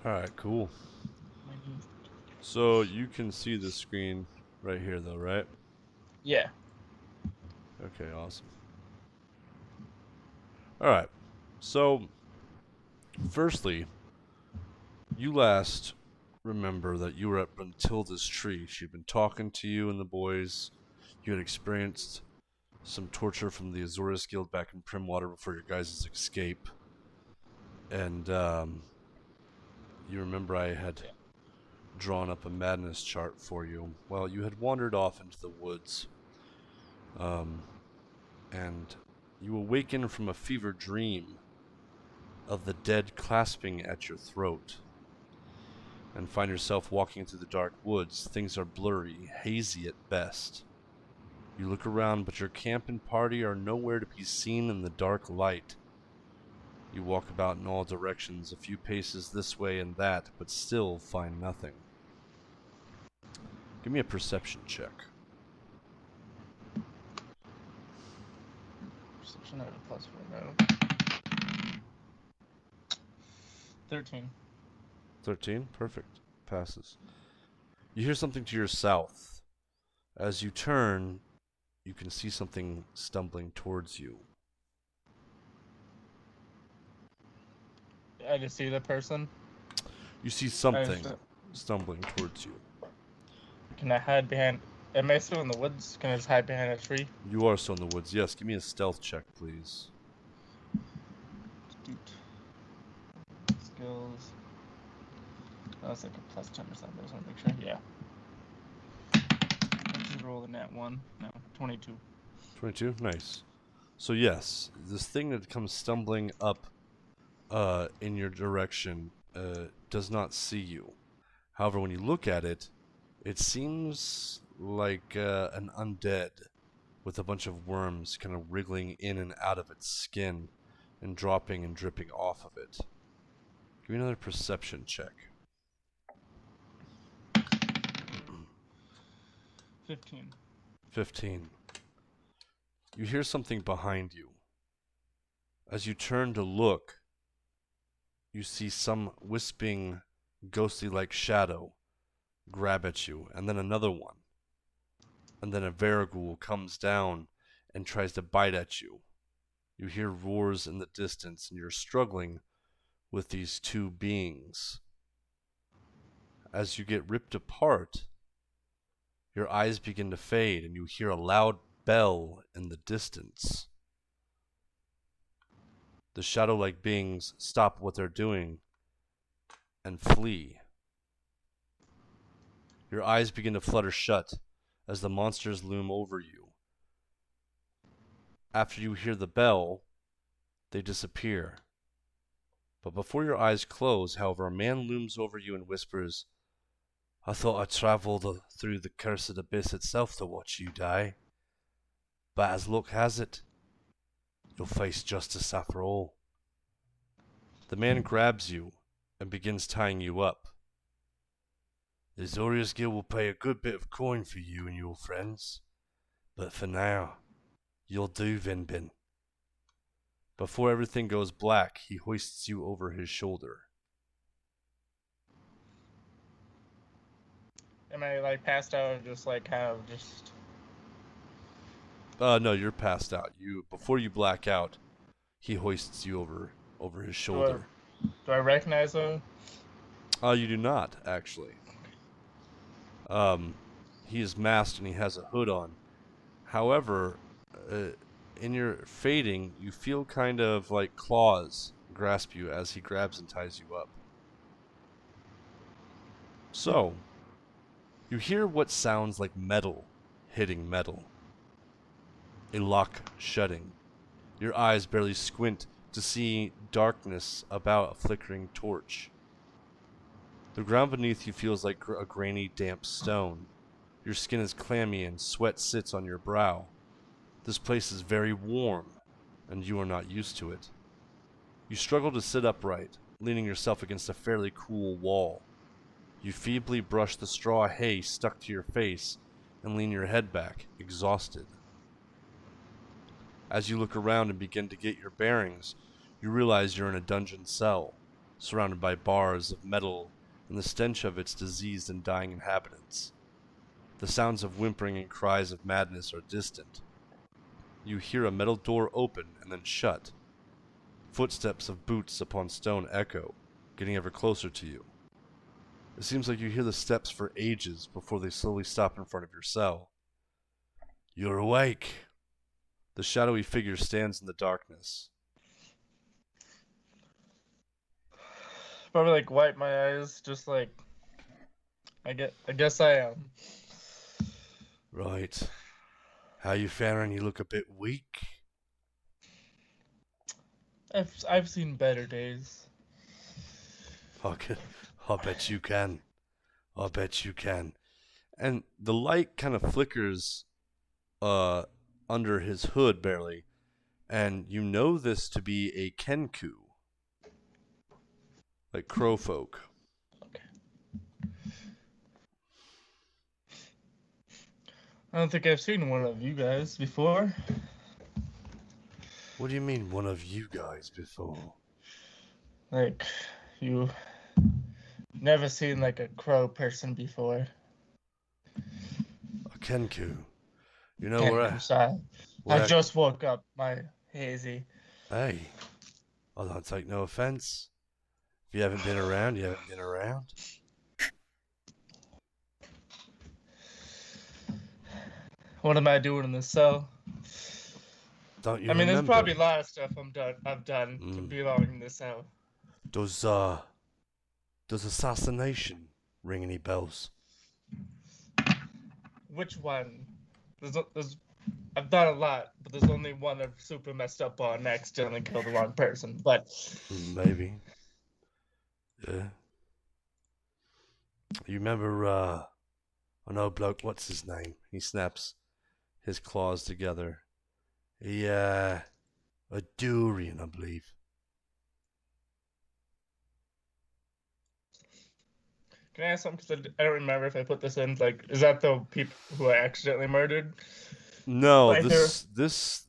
Alright, cool. So you can see the screen right here though, right? Yeah. Okay, awesome. Alright, so firstly, you last remember that you were at Bruntilda's tree. She'd been talking to you and the boys. You had experienced some torture from the Azores Guild back in Primwater before your guys' escape. And you remember I had drawn up a madness chart for you. Well, you had wandered off into the woods. And you awaken from a fever dream of the dead clasping at your throat and find yourself walking through the dark woods. Things are blurry, hazy at best. You look around, but your camp and party are nowhere to be seen in the dark light. You walk about in all directions, a few paces this way and that, but still find nothing. Give me a perception check. Perception at a +4, no. 13. 13? Perfect. Passes. You hear something to your south. As you turn, you can see something stumbling towards you. I just see the person. You see something stumbling towards you. Can I hide behind... Am I still in the woods? Can I just hide behind a tree? You are still in the woods. Yes, give me a stealth check, please. Skills. Oh, it's like a +10 or something. I just want to make sure. Yeah. Let's roll the nat 1. No, 22. 22? Nice. So yes, this thing that comes stumbling up in your direction does not see you. However, when you look at it, it seems like an undead with a bunch of worms kind of wriggling in and out of its skin and dropping and dripping off of it. Give me another perception check. 15. 15. You hear something behind you. As you turn to look, you see some wisping, ghostly-like shadow grab at you, and then another one. And then a Varighoul comes down and tries to bite at you. You hear roars in the distance, and you're struggling with these two beings. As you get ripped apart, your eyes begin to fade, and you hear a loud bell in the distance. The shadow-like beings stop what they're doing and flee. Your eyes begin to flutter shut as the monsters loom over you. After you hear the bell, they disappear. But before your eyes close, however, a man looms over you and whispers, "I thought I travelled through the cursed abyss itself to watch you die. But as luck has it, you'll face justice after all." The man grabs you and begins tying you up. "The Azores Guild will pay a good bit of coin for you and your friends. But for now, you'll do, Vinbin." Before everything goes black, he hoists you over his shoulder. Am I like passed out or just like kind of just... No, you're passed out. Before you black out, he hoists you over his shoulder. Do I recognize him? You do not, actually. He is masked and he has a hood on. However, in your fading, you feel kind of like claws grasp you as he grabs and ties you up. So, you hear what sounds like metal hitting metal. A lock shutting. Your eyes barely squint to see darkness about a flickering torch. The ground beneath you feels like a grainy, damp stone. Your skin is clammy and sweat sits on your brow. This place is very warm, and you are not used to it. You struggle to sit upright, leaning yourself against a fairly cool wall. You feebly brush the straw hay stuck to your face and lean your head back, exhausted. As you look around and begin to get your bearings, you realize you're in a dungeon cell. surrounded by bars of metal and the stench of its diseased and dying inhabitants. The sounds of whimpering and cries of madness are distant. You hear a metal door open and then shut. Footsteps of boots upon stone echo, getting ever closer to you. It seems like you hear the steps for ages before they slowly stop in front of your cell. You're awake. The shadowy figure stands in the darkness. Probably like wipe my eyes, just like I guess I am. Right. How you faring? You look a bit weak. I've seen better days. I bet you can. I bet you can. And the light kind of flickers under his hood barely, and you know this to be a kenku, like crowfolk. Okay. I don't think I've seen one of you guys before. What do you mean, one of you guys before? Like, you never seen like a crow person before. A kenku. You know where I just woke up, my hazy. Hey, I don't take no offense. If you haven't been around, you haven't been around. What am I doing in this cell? Don't you I mean, remember? there's probably a lot of stuff I've done to belong in this cell. Does assassination ring any bells? Which one? I've done a lot, but there's only one I've super messed up on and accidentally killed the wrong person. But Maybe. Yeah. You remember an old bloke, what's his name? He snaps his claws together. A durian, I believe. can I ask something? Because I don't remember if I put this in. Like, is that the people who I accidentally murdered? No, Like this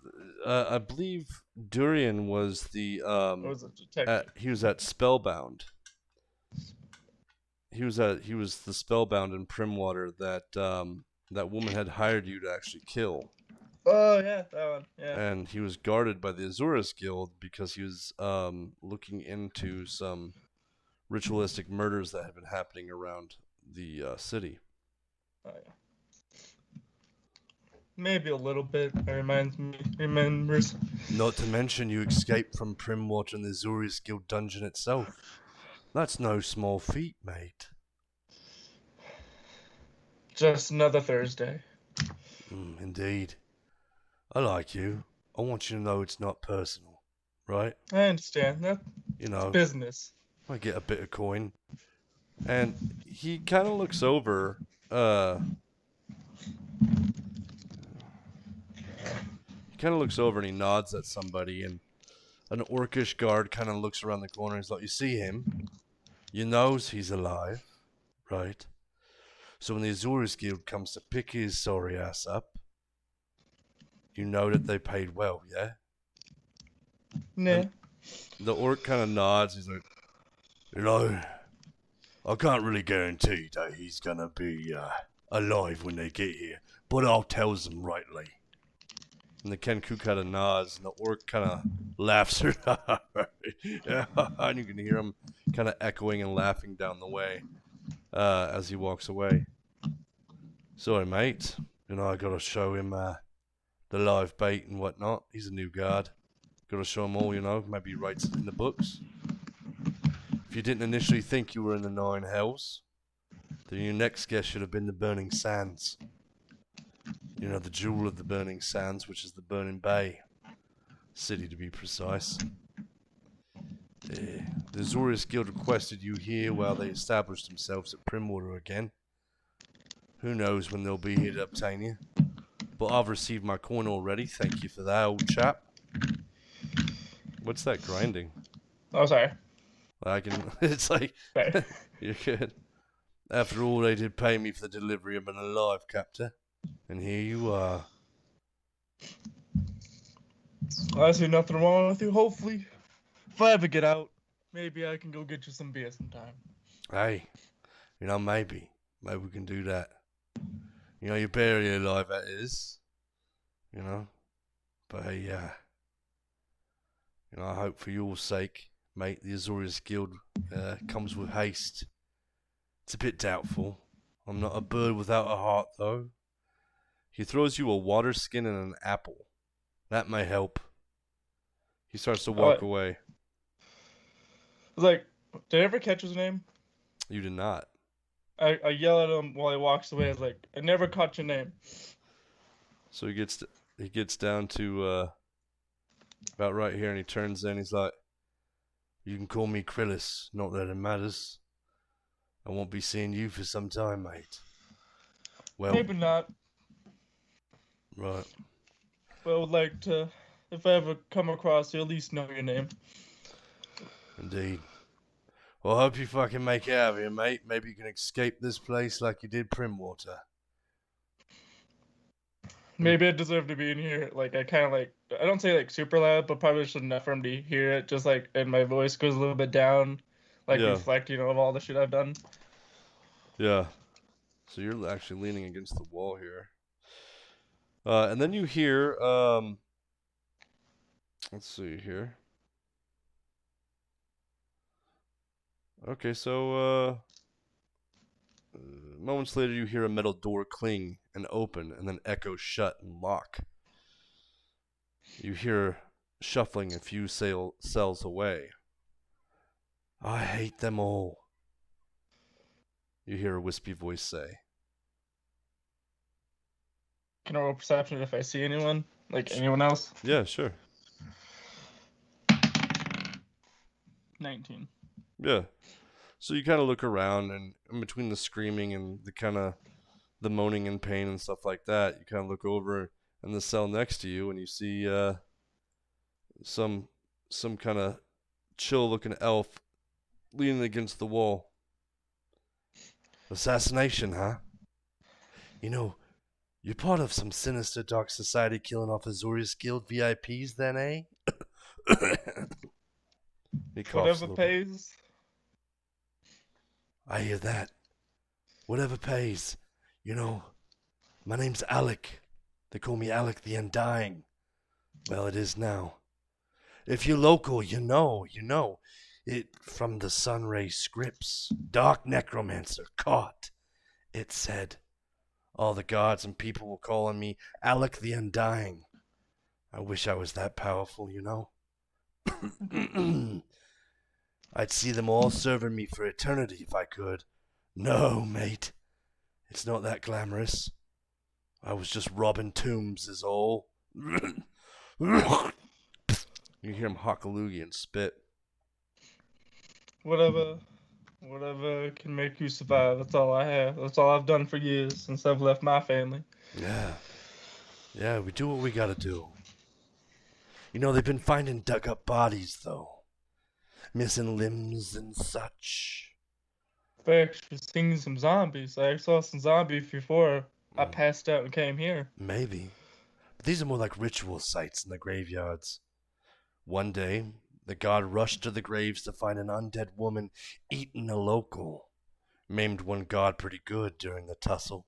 I believe Durian was the was a detective? he was at Spellbound. He was the Spellbound in Primwater that that woman had hired you to actually kill. Oh yeah, that one. Yeah. And he was guarded by the Azurus Guild because he was looking into some ritualistic murders that had been happening around the city. Oh yeah. Maybe a little bit. Remembers. Not to mention you escaped from Primwater and the Azurus Guild dungeon itself. That's no small feat, mate. Just another Thursday. Indeed. I like you. I want you to know it's not personal, right? I understand that. You know, it's business. I get a bit of coin. And he kind of looks over, and he nods at somebody, and an orcish guard kind of looks around the corner and he's like, you see him? You knows he's alive, right? So when the Azurus Guild comes to pick his sorry ass up, you know that they paid well, yeah? Nah. And the orc kind of nods. He's like, you know, I can't really guarantee that he's gonna be alive when they get here, but I'll tell them rightly. And the Kenku kind of nods, and the orc kind of laughs. And you can hear him kind of echoing and laughing down the way as he walks away. Sorry, mate. You know, I gotta show him the live bait and whatnot. He's a new guard. Gotta show him all, you know. Maybe he writes it in the books. If you didn't initially think you were in the Nine Hells, then your next guess should have been the Burning Sands. You know, the jewel of the Burning Sands, which is the Burning Bay city, to be precise. The Azurus Guild requested you here while they established themselves at Primwater again. Who knows when they'll be here to obtain you. But I've received my coin already. Thank you for that, old chap. What's that grinding? Oh, sorry. It's like, Sorry. you're good. After all, they did pay me for the delivery of an alive captor. And here you are. I see nothing wrong with you, hopefully. If I ever get out, Maybe I can go get you some beer sometime. Hey, maybe we can do that. You're barely alive, that is. But hey, I hope for your sake, mate, the Azorius Guild comes with haste. It's a bit doubtful. I'm not a bird without a heart, though. He throws you a water skin and an apple. That may help. He starts to walk away. Like, did I ever catch his name? You did not. I yell at him while he walks away. I was like, I never caught your name. So he gets down to about right here, and he turns in. He's like, "You can call me Krillis. Not that it matters. I won't be seeing you for some time, mate." Well, maybe not. Right. But I would like to, if I ever come across you, at least know your name. Indeed. Well, I hope you fucking make it out of here, mate. Maybe you can escape this place like you did Primwater. Maybe I deserve to be in here. Like, I kind of like, I don't say like super loud, but probably should enough for him to hear it. Just like, and my voice goes a little bit down, like Yeah. reflecting of all the shit I've done. Yeah. So you're actually leaning against the wall here. And then you hear, let's see here. Okay, so, moments later you hear a metal door cling and open and then echo shut and lock. You hear shuffling a few cells away. I hate them all, you hear a wispy voice say. Can I roll perception if I see anyone? Like anyone else? Yeah, sure. 19. Yeah. So you kind of look around, and in between the screaming and the kind of the moaning in pain and stuff like that, you kind of look over in the cell next to you, and you see some kind of chill-looking elf leaning against the wall. Assassination, huh? You're part of some sinister dark society killing off Azorius Guild VIPs then, eh? He coughs. Whatever pays. I hear that. Whatever pays. My name's Alec. They call me Alec the Undying. Well, it is now. If you're local, you know. It from the Sunray scripts. Dark necromancer caught. It said. All the gods and people were calling me Alec the Undying. I wish I was that powerful, I'd see them all serving me for eternity if I could. No, mate. It's not that glamorous. I was just robbing tombs is all. You hear him hock a loogie and spit. Whatever can make you survive. That's all I have. That's all I've done for years since I've left my family. Yeah, we do what we gotta do. They've been finding dug up bodies, though. Missing limbs and such. I've actually seen some zombies. I saw some zombies before I passed out and came here. Maybe. But these are more like ritual sites in the graveyards. One day, the god rushed to the graves to find an undead woman eating a local. Maimed one god pretty good during the tussle.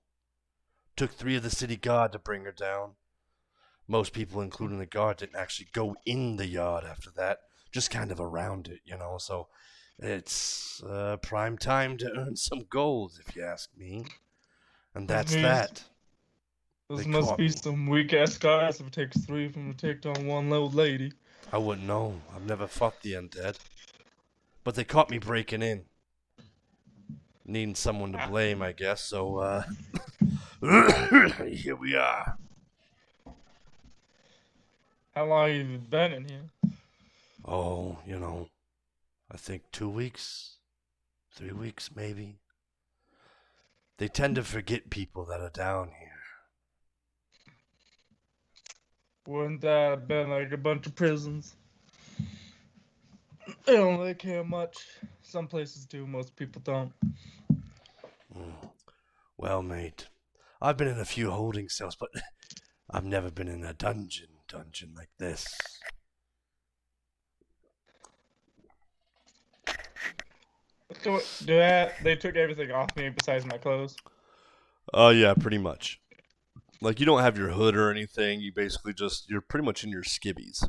Took 3 of the city guard to bring her down. Most people, including the guard, didn't actually go in the yard after that. Just kind of around it, so it's prime time to earn some gold, if you ask me. And that's that. Those must be some weak-ass guys if it takes 3 of them to take down one old lady. I wouldn't know. I've never fought the undead. But they caught me breaking in. Needing someone to blame, I guess, so, here we are. How long have you been in here? Oh, I think 2 weeks, 3 weeks maybe. They tend to forget people that are down here. Wouldn't that have been like a bunch of prisons? They don't really care much. Some places do, most people don't. Well, mate, I've been in a few holding cells, but I've never been in a dungeon like this. They took everything off me besides my clothes. Yeah, pretty much. Like, you don't have your hood or anything. You basically you're pretty much in your skivvies.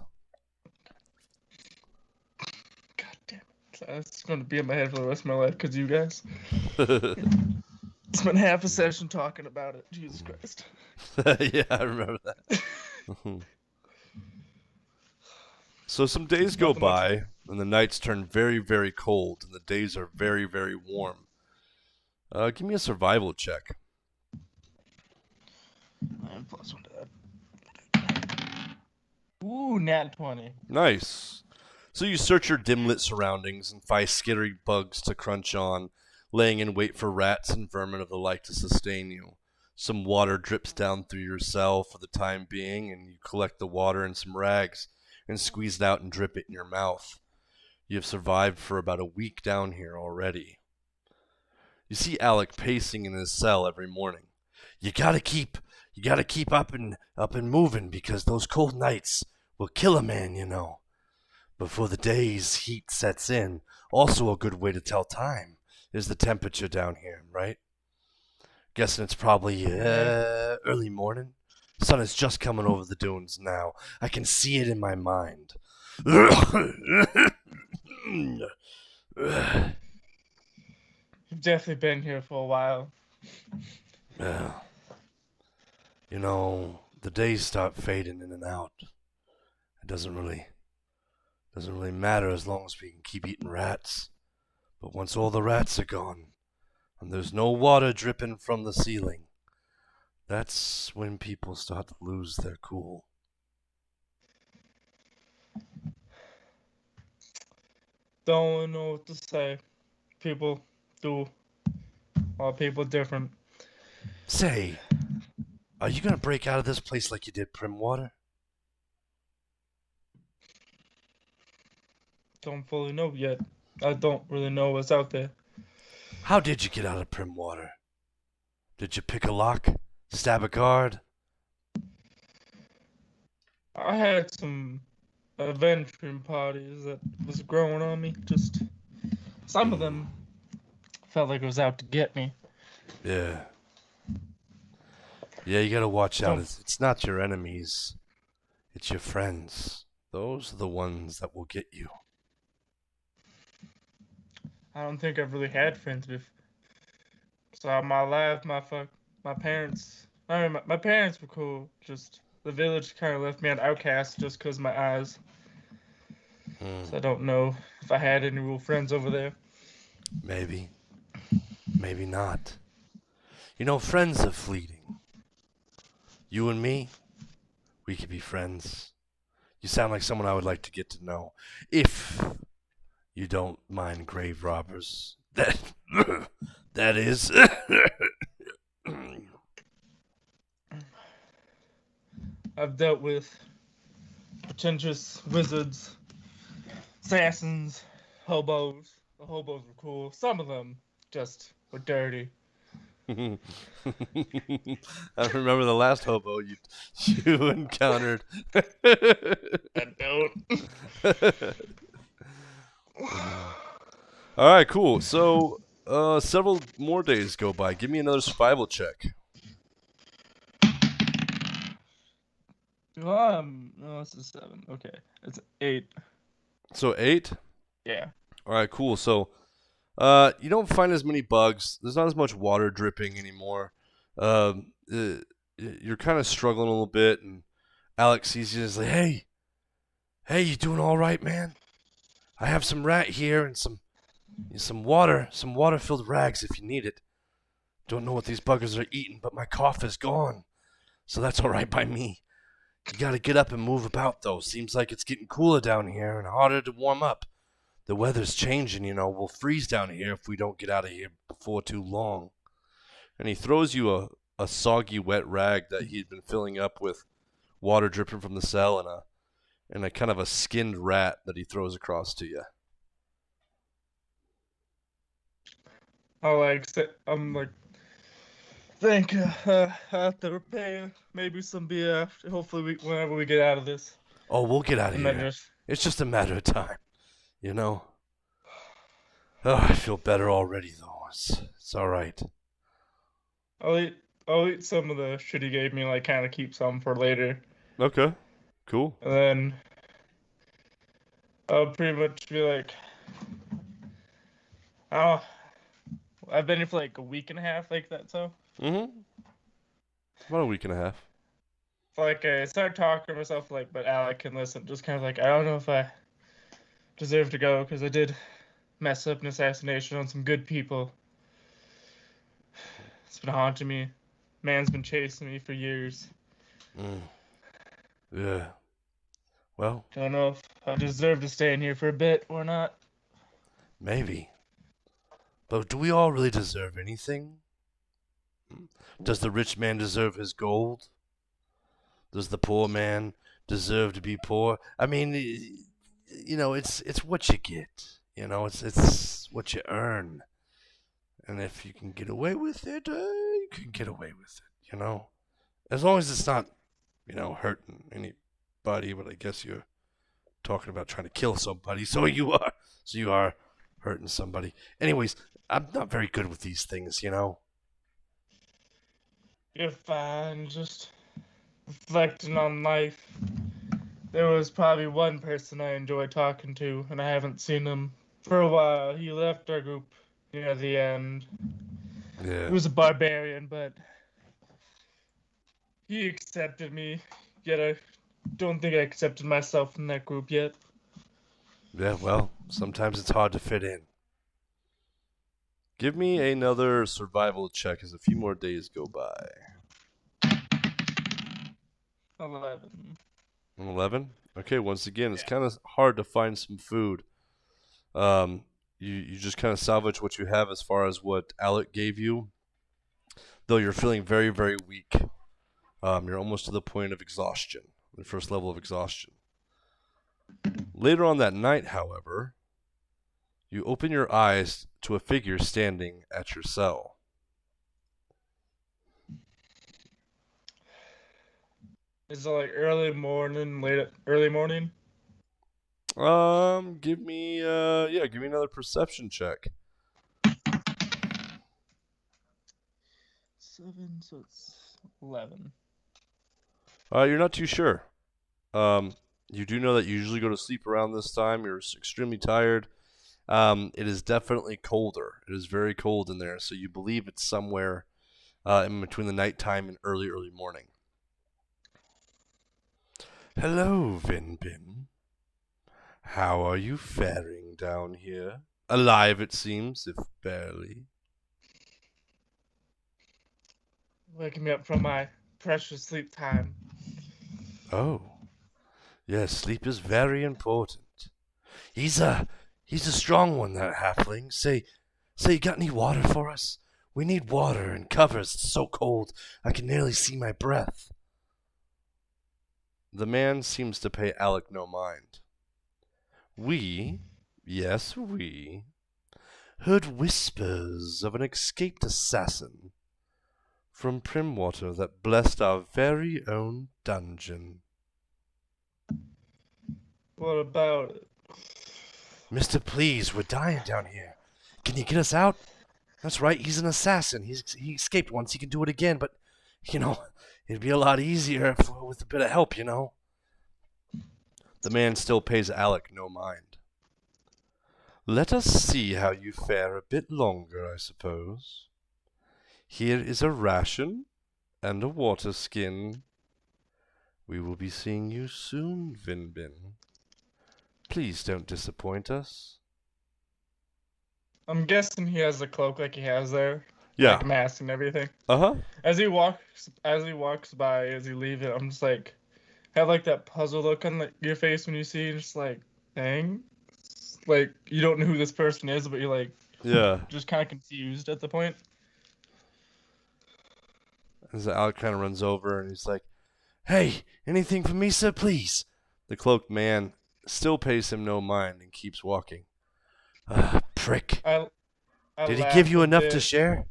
God damn it. That's going to be in my head for the rest of my life because you guys. Spent half a session talking about it. Jesus Christ. Yeah, I remember that. So some days go Nothing much. by, and the nights turn very, very cold, and the days are very, very warm. Give me a survival check. 9 plus 1 to that. Ooh, nat 20. Nice. So you search your dim-lit surroundings and find skittery bugs to crunch on, laying in wait for rats and vermin of the like to sustain you. Some water drips down through your cell for the time being, and you collect the water in some rags and squeeze it out and drip it in your mouth. You have survived for about a week down here already. You see Alec pacing in his cell every morning. You gotta keep up and moving because those cold nights will kill a man, you know. Before the day's heat sets in, also a good way to tell time is the temperature down here, right? Guessing it's probably early morning. Sun is just coming over the dunes now. I can see it in my mind. You've definitely been here for a while. Yeah. You know, the days start fading in and out. It doesn't really matter as long as we can keep eating rats. But once all the rats are gone, and there's no water dripping from the ceiling, that's when people start to lose their cool. Don't know what to say. People do. All people different. Say, are you gonna break out of this place like you did Primwater? Don't fully know yet. I don't really know what's out there. How did you get out of Primwater? Did you pick a lock? Stab a guard? I had some adventuring parties that was growing on me. Just some of them felt like it was out to get me. Yeah. Yeah, you gotta watch out. Don't- It's not your enemies. It's your friends. Those are the ones that will get you. I don't think I've really had friends before. So my life, my parents. I mean, my parents were cool. Just the village kind of left me an outcast just because my eyes. So I don't know if I had any real friends over there. Maybe. Maybe not. You know, friends are fleeting. You and me, we could be friends. You sound like someone I would like to get to know. If you don't mind grave robbers. That is. I've dealt with pretentious wizards, assassins, hobos. The hobos were cool. Some of them just were dirty. I remember the last hobo you encountered. I don't. All right, cool. So, several more days go by. Give me another survival check. No, it's a 7. Okay, it's 8. So 8. Yeah. All right, cool. So, you don't find as many bugs. There's not as much water dripping anymore. You're kind of struggling a little bit, and Alex sees you and is like, hey, you doing all right, man? I have some rat here and some water-filled rags if you need it. Don't know what these buggers are eating, but my cough is gone, so that's all right by me. You gotta get up and move about, though. Seems like it's getting cooler down here and harder to warm up. The weather's changing, you know. We'll freeze down here if we don't get out of here before too long. And he throws you a soggy, wet rag that he'd been filling up with water dripping from the cell and a kind of a skinned rat that he throws across to you. I'm like, think I have to repair maybe some beer. Hopefully, whenever we get out of this. Oh, we'll get out of And then here. just It's just a matter of time, you know? Oh, I feel better already, though. It's all right. I'll eat I'll eat some of the shit he gave me, like kind of keep some for later, Okay, cool. and then I'll pretty much be like, oh, I've been here for like a week and a half, like that. So, Mm-hmm. About a week and a half. like, I started talking to myself, like, but Alec can listen. Just kind of like, I don't know if I deserve to go because I did mess up an assassination on some good people. It's been haunting me. Man's been chasing me for years. Mm. Yeah. Well, Don't know if I deserve to stay in here for a bit or not. maybe. But do we all really deserve anything? Does the rich man deserve his gold? Does the poor man deserve to be poor? I mean, it's what you get. It's what you earn. And if you can get away with it, you can get away with it. As long as it's not, hurting anybody. But I guess you're talking about trying to kill somebody, so you are. So you are hurting somebody. Anyways, I'm not very good with these things. You're fine. Just reflecting on life. There was probably one person I enjoyed talking to, and I haven't seen him for a while. He left our group near the end. Yeah. He was a barbarian, but he accepted me. Yet I don't think I accepted myself in that group yet. Yeah, well, sometimes it's hard to fit in. Give me another survival check as a few more days go by. 11. 11? Okay, once again, it's kind of hard to find some food. You just kind of salvage what you have as far as what Alec gave you, though you're feeling very, very weak. You're almost to the point of exhaustion, the first level of exhaustion. Later on that night, however, you open your eyes to a figure standing at your cell. Is it like early morning, early morning? Give me another perception check. 7, so it's 11. You're not too sure. You do know that you usually go to sleep around this time. You're extremely tired. It is definitely colder. It is very cold in there, so you believe it's somewhere in between the nighttime and early, early morning. Hello, Vinbin. How are you faring down here? Alive, it seems, if barely. Waking me up from my precious sleep time. Oh, yes, sleep is very important. He's a strong one, that halfling. Say, you got any water for us? We need water and covers. It's so cold, I can nearly see my breath. The man seems to pay Alec no mind. Yes, we, heard whispers of an escaped assassin from Primwater that blessed our very own dungeon. What about it? Mister, please, we're dying down here. Can you get us out? That's right, he's an assassin. He escaped once, he can do it again, but, it'd be a lot easier with a bit of help. The man still pays Alec no mind. Let us see how you fare a bit longer, I suppose. Here is a ration and a water skin. We will be seeing you soon, Vinbin. Please don't disappoint us. I'm guessing he has the cloak like he has there. Yeah. Like mask and everything. Uh-huh. As he walks by, as he leaves it, I'm just like, have like that puzzle look on your face when you see it, just like, dang. Like, you don't know who this person is, but you're like, Yeah. just kind of confused at the point. As Alec kind of runs over and he's like, "Hey, anything for me, sir, please?" The cloaked man still pays him no mind and keeps walking. Prick. I Did he laugh give you a enough bit. to share?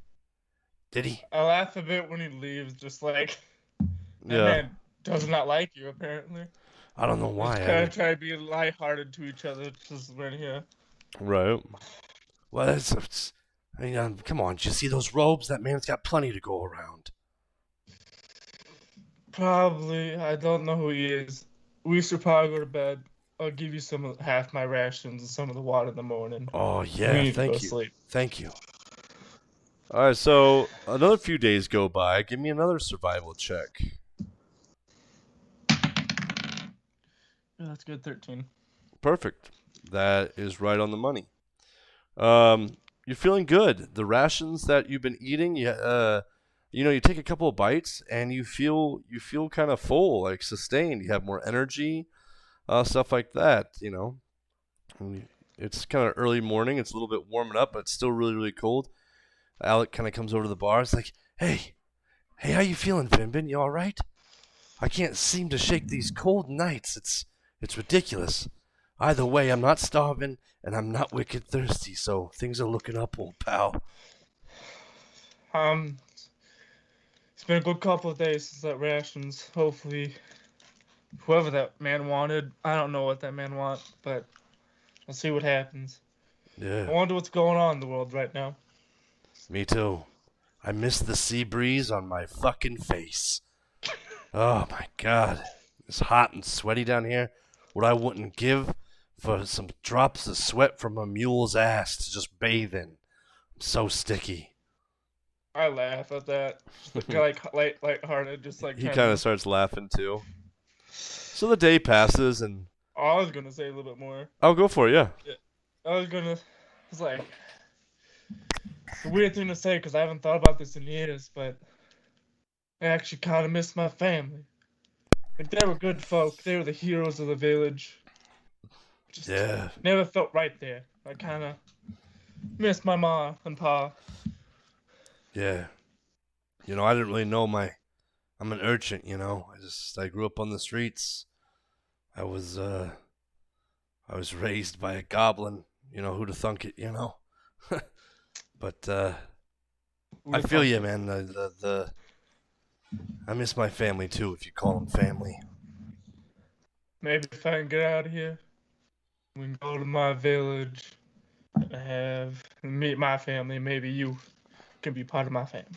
Did he? I laugh a bit when he leaves, just like, that Yeah. man does not like you, apparently. I don't know why. Just kind of try to be lighthearted to each other, just right here. Right. Well, I mean, come on. Did you see those robes? That man's got plenty to go around. Probably. I don't know who he is. We should probably go to bed. I'll give you half my rations and some of the water in the morning. Oh, We yeah. need to go Thank to you. sleep. Thank you. All right, so another few days go by. Give me another survival check. Yeah, that's good. 13. Perfect. That is right on the money. You're feeling good. The rations that you've been eating, you take a couple of bites and you feel kind of full, like sustained. You have more energy, stuff like that. And it's kind of early morning. It's a little bit warming up, but it's still really, really cold. Alec kind of comes over to the bar. It's like, hey, how you feeling, Vinbin? You all right? I can't seem to shake these cold nights. It's ridiculous. Either way, I'm not starving and I'm not wicked thirsty, so things are looking up, old pal. It's been a good couple of days since that rations. Hopefully, whoever that man wanted, I don't know what that man wants, but I'll see what happens. Yeah, I wonder what's going on in the world right now. me too. I miss the sea breeze on my fucking face. Oh my god. It's hot and sweaty down here. What I wouldn't give for some drops of sweat from a mule's ass to just bathe in. I'm so sticky. I laugh at that. Just like lighthearted, just like He kind kind of of. starts laughing too. So the day passes and Oh, I was gonna say a little bit more. I'll go for it, yeah. It's like it's a weird thing to say because I haven't thought about this in years, but I actually kind of miss my family. Like they were good folk. They were the heroes of the village. Just Yeah. never felt right there. I kind of miss my ma and pa. Yeah. I didn't really know I'm an urchin, I grew up on the streets. I was raised by a goblin, who'd have thunk it. But I feel you, man. I miss my family too, if you call them family. Maybe if I can get out of here, we can go to my village and meet my family. Maybe you can be part of my family.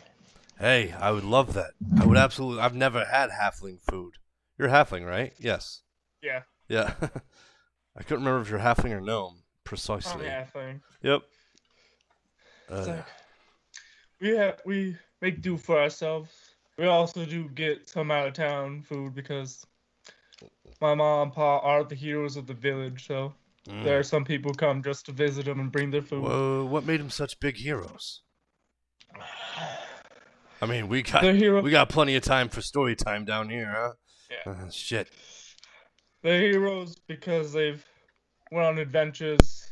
Hey, I would love that. I would absolutely. I've never had halfling food. You're halfling, right? Yes. Yeah, Yeah. I couldn't remember if you're halfling or gnome I'm precisely. halfling. Yep. It's like we make do for ourselves. We also do get some out of town food because my mom and pa are the heroes of the village. So there are some people who come just to visit them and bring their food. Whoa, what made them such big heroes? I mean, we They're got plenty of time for story time down here, huh? Yeah. Shit. They're heroes because they've went on adventures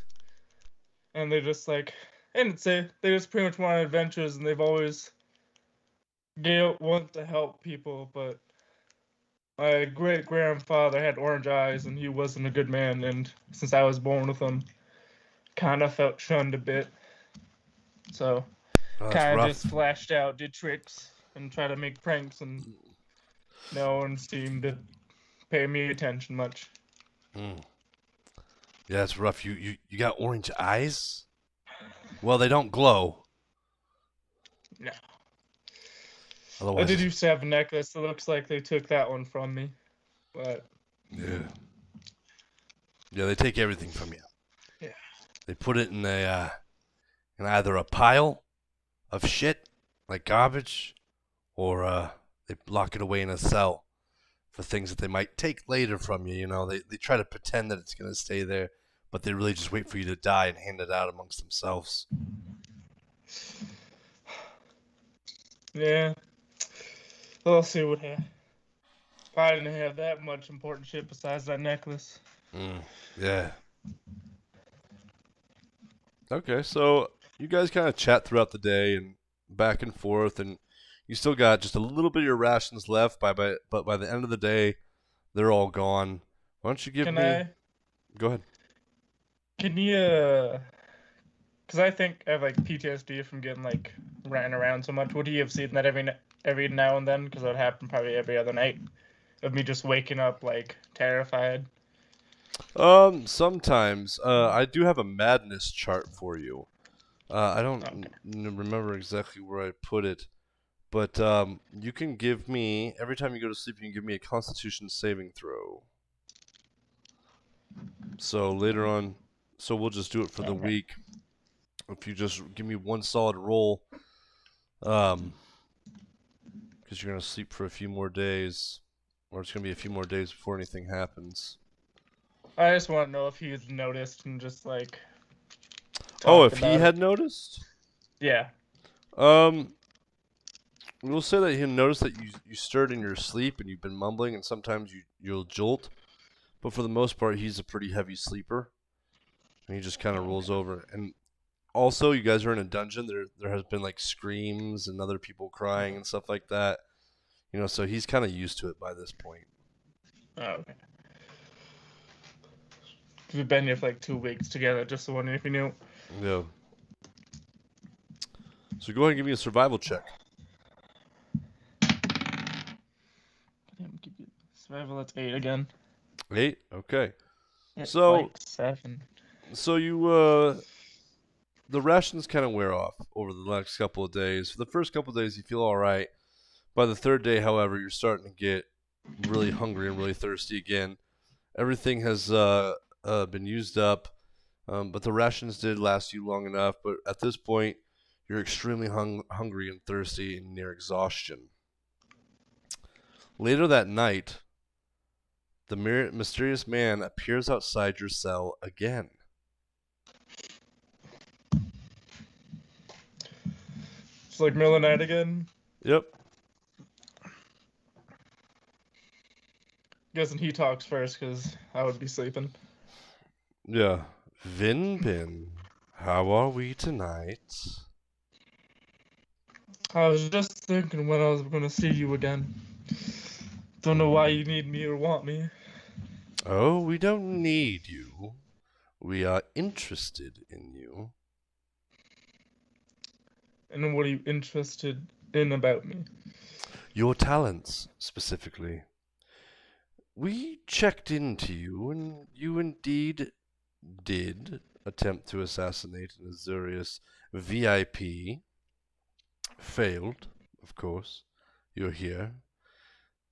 and they just like and say they just pretty much went on adventures and they've always want to help people, but my great grandfather had orange eyes and he wasn't a good man, and since I was born with them, kind of felt shunned a bit. So Oh, that's kind of rough. just flashed out, did tricks, and tried to make pranks, and no one seemed to pay me attention much. Yeah, that's rough. You got orange eyes? Well, they don't glow. No. Otherwise, I did used to have a necklace. It looks like they took that one from me, but yeah, they take everything from you. Yeah. They put it in in either a pile of shit like garbage, or they lock it away in a cell for things that they might take later from you. They try to pretend that it's gonna stay there, but they really just wait for you to die and hand it out amongst themselves. Yeah. We'll see what happens. I didn't have that much important shit besides that necklace. Yeah. Okay, so you guys kind of chat throughout the day and back and forth, and you still got just a little bit of your rations left. But by the end of the day, they're all gone. Why don't you give Can me? I? Go ahead. Can you? Because I think I have like PTSD from getting like ran around so much. Would you have seen that every now and then? Because that would happen probably every other night. Of me just waking up like terrified. Sometimes I do have a madness chart for you. I don't Okay. remember exactly where I put it, but you can give me every time you go to sleep. You can give me a Constitution saving throw. So later on, so we'll just do it for the Okay. week. If you just give me one solid roll, because you're gonna sleep for a few more days, or it's gonna be a few more days before anything happens. I just want to know if he's noticed and just like Oh, talked if he about it. had noticed, Yeah. um, we'll say that he noticed that you stirred in your sleep and you've been mumbling, and sometimes you'll jolt. But for the most part, he's a pretty heavy sleeper, and he just kind of rolls Okay. over. And also, you guys are in a dungeon. There has been like screams and other people crying and stuff like that. So he's kind of used to it by this point. Oh, okay. We've been here for like 2 weeks together. Just wondering if you knew. Yeah. So go ahead and give me a survival check. Damn, keep it- Survival, that's 8 again. 8. Okay. It's So like 7. the rations kind of wear off over the next couple of days. For the first couple of days, you feel all right. By the third day, however, you're starting to get really hungry and really thirsty again. Everything has been used up, but the rations did last you long enough. But at this point, you're extremely hungry and thirsty and near exhaustion. Later that night, the mysterious man appears outside your cell again. It's like middle of the night again. Yep. Guessing he talks first because I would be sleeping. Yeah. Vinbin, how are we tonight? I was just thinking when I was going to see you again. Don't know why you need me or want me. Oh, we don't need you. We are interested in you. And what are you interested in about me? Your talents, specifically. We checked into you, and you indeed did attempt to assassinate an Azurius VIP. Failed, of course. You're here.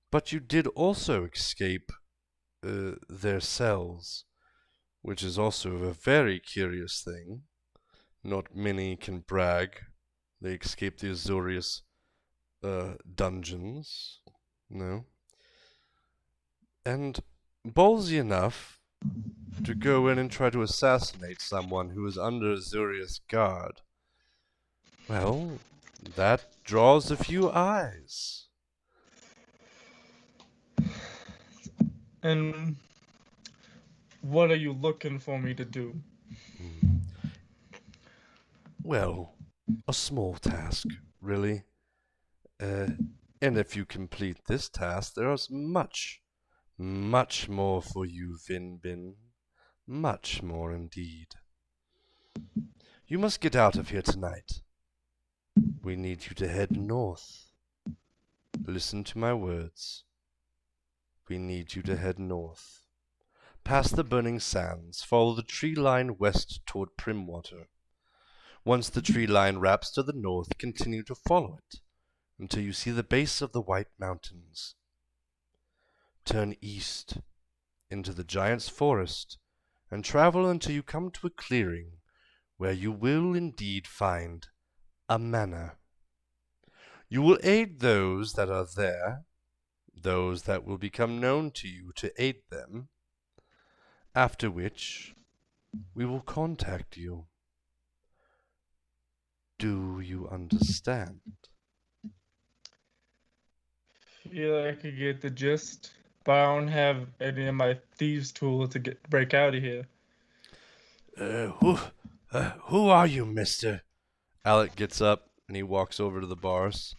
But you did also escape their cells, which is also a very curious thing. Not many can brag they escaped the Azurius dungeons. No. And ballsy enough to go in and try to assassinate someone who is under Azurius guard. Well, that draws a few eyes. And what are you looking for me to do? Well, a small task, really. And if you complete this task, there is much, much more for you, Vinbin. Much more indeed. You must get out of here tonight. We need you to head north. Listen to my words. We need you to head north. Past the burning sands, follow the tree line west toward Primwater. Once the tree line wraps to the north, continue to follow it until you see the base of the White Mountains. Turn east into the Giant's Forest and travel until you come to a clearing where you will indeed find a manor. You will aid those that are there, those that will become known to you to aid them, after which we will contact you. Do you understand? Feel like I could get the gist, but I don't have any of my thieves' tools to break out of here. Who are you, mister? Alec gets up and he walks over to the bars.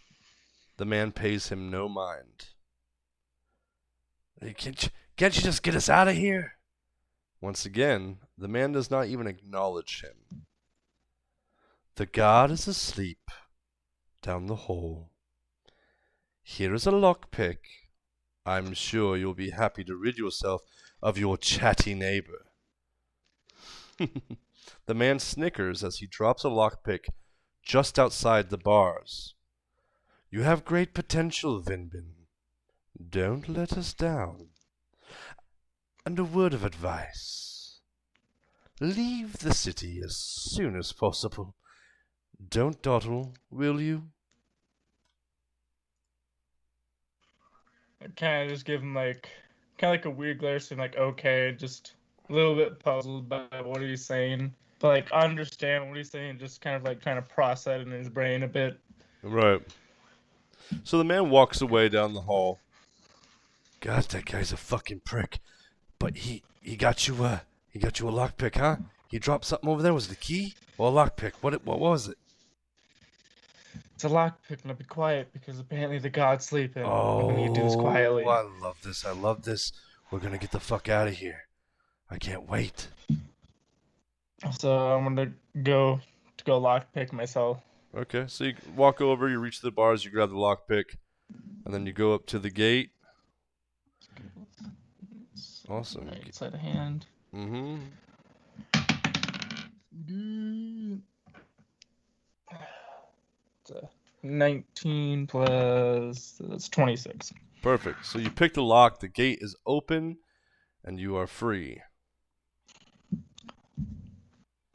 The man pays him no mind. Can't you just get us out of here? Once again, the man does not even acknowledge him. The guard is asleep down the hall. Here is a lockpick. I'm sure you'll be happy to rid yourself of your chatty neighbor. The man snickers as he drops a lockpick just outside the bars. You have great potential, Vinbin. Don't let us down. And a word of advice. Leave the city as soon as possible. Don't dawdle, will you? I kind of just give him kind of like a weird glare, saying like, okay, just a little bit puzzled by what he's saying, but like understand what he's saying, just kind of like trying to process it in his brain a bit. Right. So the man walks away down the hall. God, that guy's a fucking prick. But he got you a lockpick, huh? He dropped something over there. Was it a key or a lockpick? What was it? It's a lockpick, now be quiet because apparently the god's sleeping. And we need to do this Oh, quietly. I love this. I love this. We're gonna get the fuck out of here. I can't wait. So I'm gonna go lockpick myself. Okay, so you walk over, you reach the bars, you grab the lockpick, and then you go up to the gate. Awesome. Right side of hand. Mm-hmm. It's a 19 plus that's 26. Perfect. So you pick the lock, the gate is open, and you are free.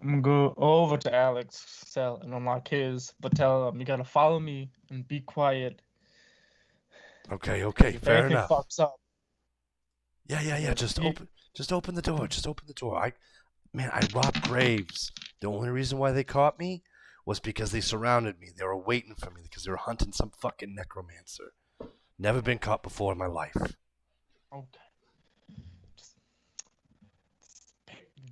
I'm gonna go over to Alex's cell and unlock his, but tell him you gotta follow me and be quiet. Okay, If fair anything enough. fucks up. Yeah. Just open the door. Just open the door. I robbed graves. The only reason why they caught me was because they surrounded me. They were waiting for me because they were hunting some fucking necromancer. Never been caught before in my life. Okay.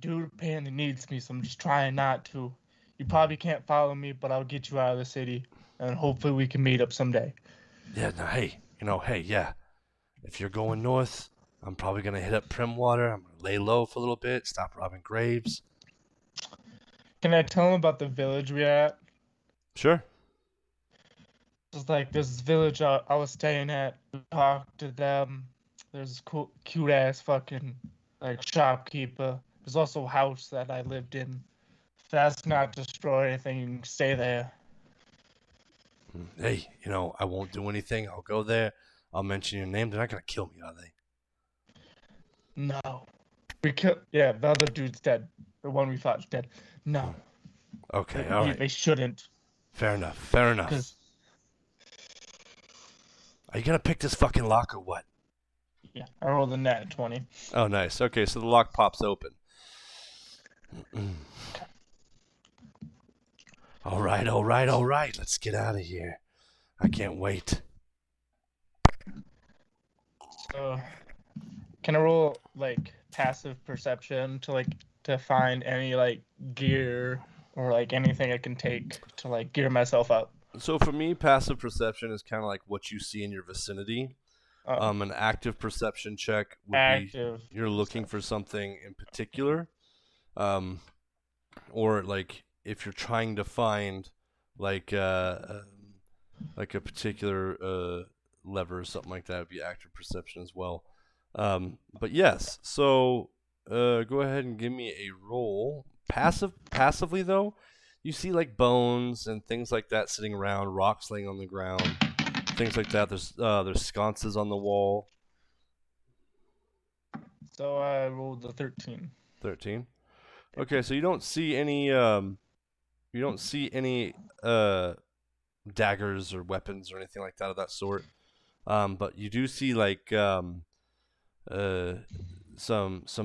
Dude apparently needs me, so I'm just trying not to. You probably can't follow me, but I'll get you out of the city, and hopefully we can meet up someday. Yeah, no, hey, yeah. If you're going north, I'm probably gonna hit up Primwater. I'm gonna lay low for a little bit, stop robbing graves. Can I tell him about the village we're at? Sure. It's like this village I was staying at. We talked to them. There's this cool, cute ass fucking like shopkeeper. There's also a house that I lived in. If that's not destroy anything, you can stay there. Hey, I won't do anything. I'll go there. I'll mention your name. They're not gonna kill me, are they? No. We killed. Yeah, the other dude's dead. The one we thought's dead. No. Okay, all right. They shouldn't. Fair enough. Are you gonna pick this fucking lock or what? Yeah, I rolled a net 20. Oh, nice. Okay, so the lock pops open. All right. Let's get out of here. I can't wait. So, can I roll like passive perception to find any like gear or like anything I can take to like gear myself up? So for me, passive perception is kind of like what you see in your vicinity. An active perception check would be you're looking for something in particular, or like if you're trying to find like a particular lever or something like that, would be active perception as well. But yes, so go ahead and give me a roll. Passively though, you see like bones and things like that sitting around, rocks laying on the ground, things like that. There's sconces on the wall. So I rolled a 13. 13. Okay, so you don't see any daggers or weapons or anything like that of that sort. But you do see like some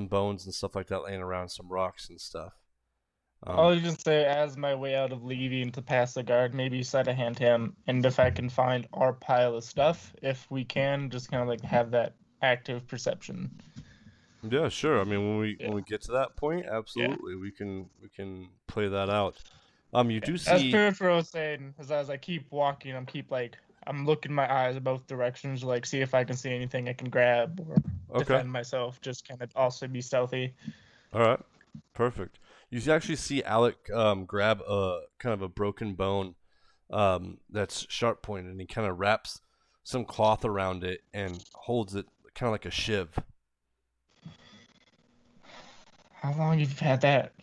bones and stuff like that laying around, some rocks and stuff. I'll just say, as my way out of leaving to pass the guard, maybe sleight of hand him, and if I can find our pile of stuff, if we can, just kind of like have that active perception. Yeah, sure. I mean, when we get to that point, absolutely, we can play that out. You do see. As Peripheral was saying, as I keep walking, I'm looking my eyes in both directions, like see if I can see anything I can grab or defend myself. Just kind of also be stealthy. All right, perfect. You actually see Alec grab a kind of a broken bone that's sharp pointed, and he kind of wraps some cloth around it and holds it kind of like a shiv. How long have you had that?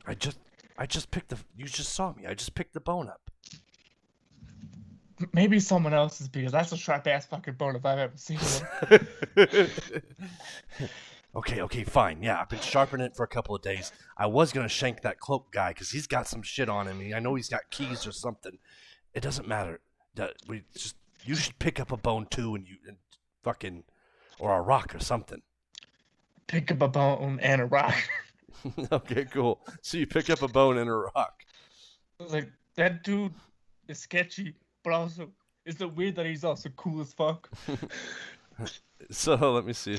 I just picked the. You just saw me. I just picked the bone up. Maybe someone else's, because that's a sharp ass fucking bone if I've ever seen one. Okay, fine. Yeah, I've been sharpening it for a couple of days. I was gonna shank that cloak guy because he's got some shit on him. I know he's got keys or something. It doesn't matter. You should pick up a bone too, and fucking, or a rock or something. Pick up a bone and a rock. Okay, cool. So you pick up a bone and a rock. Like, that dude is sketchy, but also, is it weird that he's also cool as fuck? So let me see.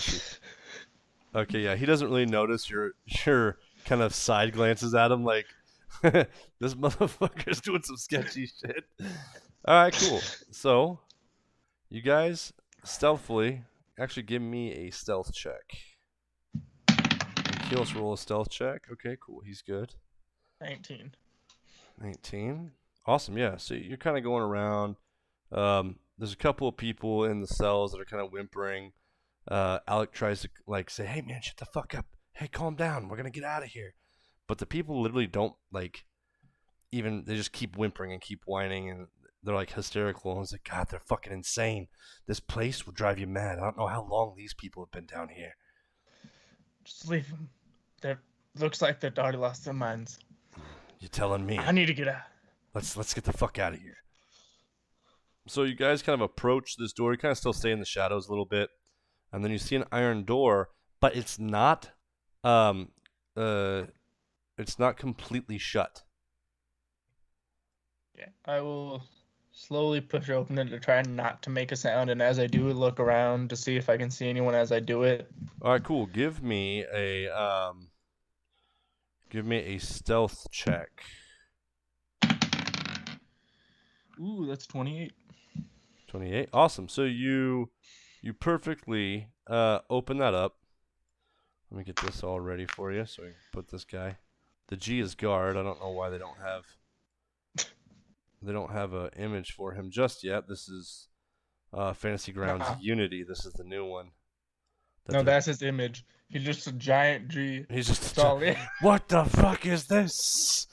Okay, yeah, he doesn't really notice your kind of side glances at him, like this motherfucker's doing some sketchy shit. All right, cool. So you guys stealthily actually give me a stealth check. Let's roll a stealth check. Okay, cool. He's good. 19. 19. Awesome. Yeah. So you're kind of going around. There's a couple of people in the cells that are kind of whimpering. Alec tries to like say, "Hey man, shut the fuck up. Hey, calm down. We're gonna get out of here." But the people literally don't like. Even they just keep whimpering and keep whining, and they're like hysterical. And it's like, God, they're fucking insane. This place will drive you mad. I don't know how long these people have been down here. Just leave them. That looks like they've already lost their minds. You're telling me? I need to get out. Let's get the fuck out of here. So you guys kind of approach this door. You kind of still stay in the shadows a little bit, and then you see an iron door, but it's not completely shut. Yeah, I will slowly push open it to try not to make a sound, and as I do, look around to see if I can see anyone as I do it. All right, cool. Give me a stealth check. Ooh, that's 28. 28. Awesome. So you perfectly open that up. Let me get this all ready for you so we can put this guy. The G is guard. I don't know why they don't have an image for him just yet. This is Fantasy Grounds Unity. This is the new one. That's his image. He's just a giant G. He's just solid. What the fuck is this?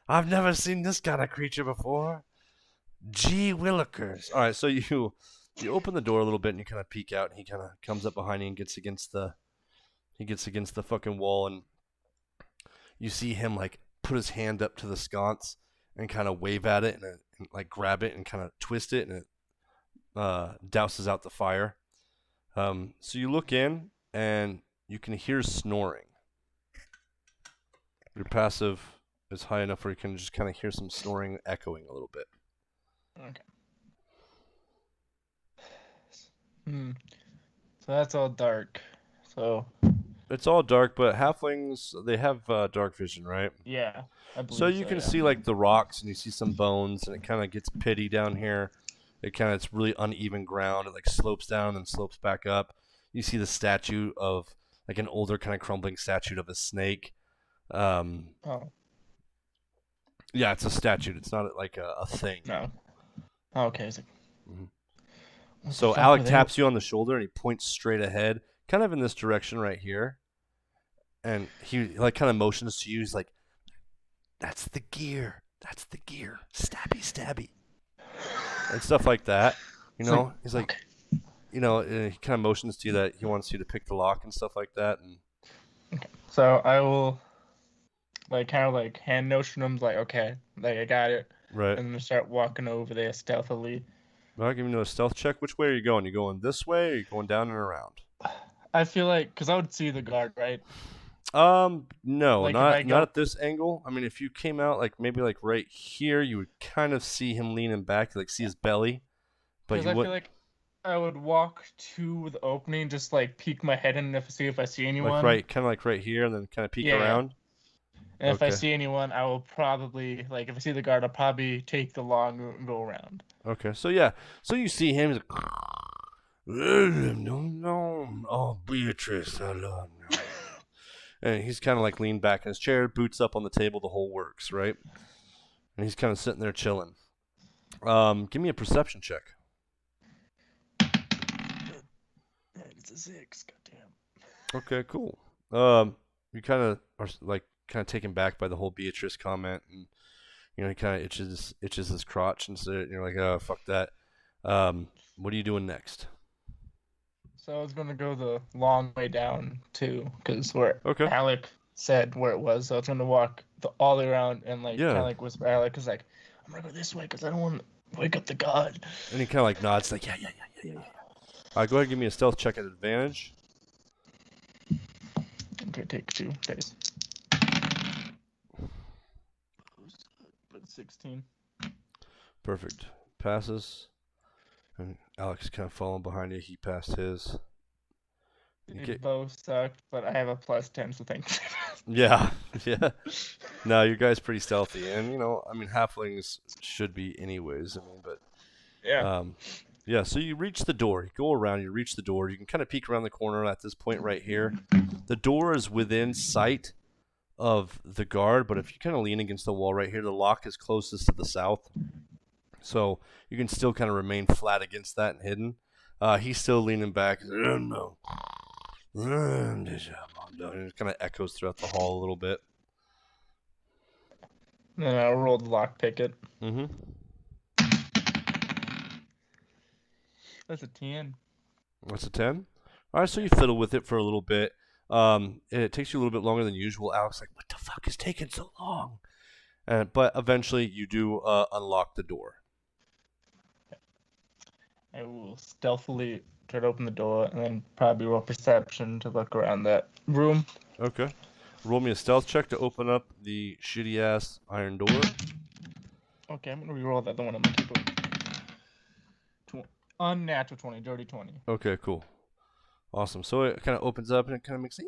I've never seen this kind of creature before. Gee willikers. All right, so you open the door a little bit and you kind of peek out, and he kind of comes up behind you and gets against the fucking wall, and you see him like put his hand up to the sconce and kind of wave at it and like grab it and kind of twist it, and it douses out the fire. So you look in and you can hear snoring. Your passive is high enough where you can just kind of hear some snoring echoing a little bit. Okay. So that's all dark. So it's all dark, but halflings, they have dark vision, right? Yeah, I believe so you can see like the rocks, and you see some bones, and it kind of gets pitty down here. It's really uneven ground. It like slopes down and slopes back up. You see the statue of like an older kind of crumbling statue of a snake. Oh. Yeah, it's a statue. It's not like a thing. No. Oh, okay. So Alec taps you on the shoulder and he points straight ahead, kind of in this direction right here. And he like kind of motions to you. He's like, "That's the gear. That's the gear. Stabby, stabby." And stuff like that. You know, he's like, okay. You know, he kind of motions to you that he wants you to pick the lock and stuff like that. And okay. So I will like kind of like hand motion him, like, okay, like I got it. Right. And then start walking over there stealthily. All right, give me a stealth check. Which way are you going? You going this way, or are you going down and around? I feel like, because I would see the guard, right? No, like not at this angle. I mean, if you came out like maybe like right here, you would kind of see him leaning back, like see his belly. But I feel like I would walk to the opening, just like peek my head in to see if I see anyone. Like kind of like right here, and then kind of peek around. And if I see anyone, I will probably, like, if I see the guard, I'll probably take the long route and go around. Okay, so yeah, so you see him. He's like, no, oh Beatrice, I love you. And he's kind of like leaned back in his chair, boots up on the table, the whole works, right? And he's kind of sitting there chilling. Give me a perception check. It's a 6, goddamn. Okay, cool. You kind of are like kind of taken back by the whole Beatrice comment, and he kind of itches his crotch, and so you're like, oh, fuck that. What are you doing next? So I was gonna go the long way down too, because where Okay. Alec said where it was. So I was gonna walk all the way around and kind Yeah. of whisper Alec, cause I'm gonna go this way, cause I don't want to wake up the god. And he kind of nods, like, yeah. All right, go ahead and give me a stealth check at advantage. Okay, take 2 days. But 16. Perfect. Passes. And Alex kind of following behind you. He passed his. They both sucked, but I have a +10, so thanks. Yeah. No, you guys pretty stealthy, and halflings should be anyways. But yeah. Yeah. So you reach the door. You go around. You reach the door. You can kind of peek around the corner at this point right here. The door is within sight of the guard, but if you kind of lean against the wall right here, the lock is closest to the south. So you can still kind of remain flat against that and hidden. He's still leaning back. No. And it kind of echoes throughout the hall a little bit. Then I'll roll the lock picket. Mm-hmm. That's a 10. That's a 10? All right, so you fiddle with it for a little bit. It takes you a little bit longer than usual. Alex like, what the fuck is taking so long? But eventually you do unlock the door. I will stealthily try to open the door and then probably roll perception to look around that room. Okay. Roll me a stealth check to open up the shitty ass iron door. Okay, I'm gonna re-roll that. The one I'm gonna keep it. Unnatural 20, dirty 20. Okay, cool. Awesome. So it kind of opens up and it kind of makes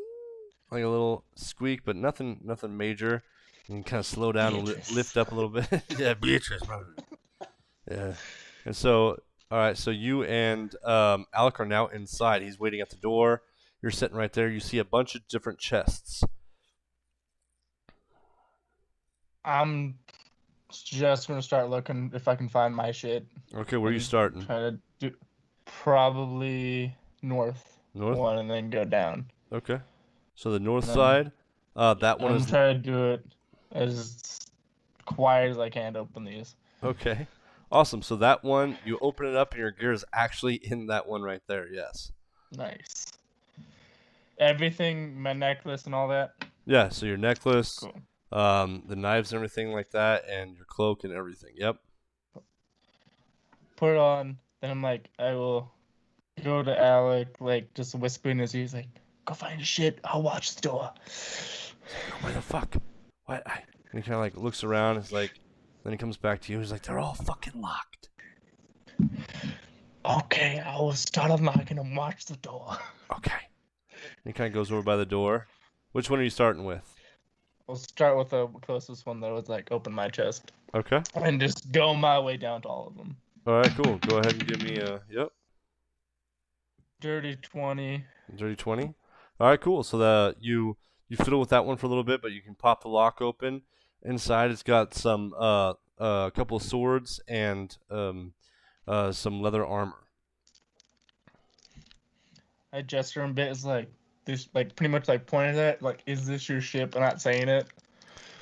like a little squeak, but nothing major. You can kind of slow down and lift up a little bit. Yeah, Beatrice. Yeah. And so, all right, so you and Alec are now inside. He's waiting at the door. You're sitting right there. You see a bunch of different chests. I'm just gonna start looking if I can find my shit. Okay, where are you starting? Try to do probably north one and then go down. Okay. So the north side, that one I'm is. trying to do it as quiet as I can to open these. Okay. Awesome. So that one, you open it up and your gear is actually in that one right there. Yes. Nice. Everything, my necklace and all that. Yeah. So your necklace, cool. The knives and everything like that, and your cloak and everything. Yep. Put it on. Then I'm like, I will go to Alec, just whispering as he's like, go find your shit. I'll watch the door. Where the fuck? What? And he kind of looks around. It's like, then he comes back to you. He's like, they're all fucking locked. Okay, I will start unlocking and watch the door. Okay. And he kind of goes over by the door. Which one are you starting with? I'll start with the closest one that was open my chest. Okay. And just go my way down to all of them. All right, cool. Go ahead and give me a, yep. Dirty 20. Dirty 20. All right, cool. So you fiddle with that one for a little bit, but you can pop the lock open. Inside, it's got some a couple of swords and some leather armor. I gesture a bit as this pretty much pointed at it, is this your ship? I'm not saying it.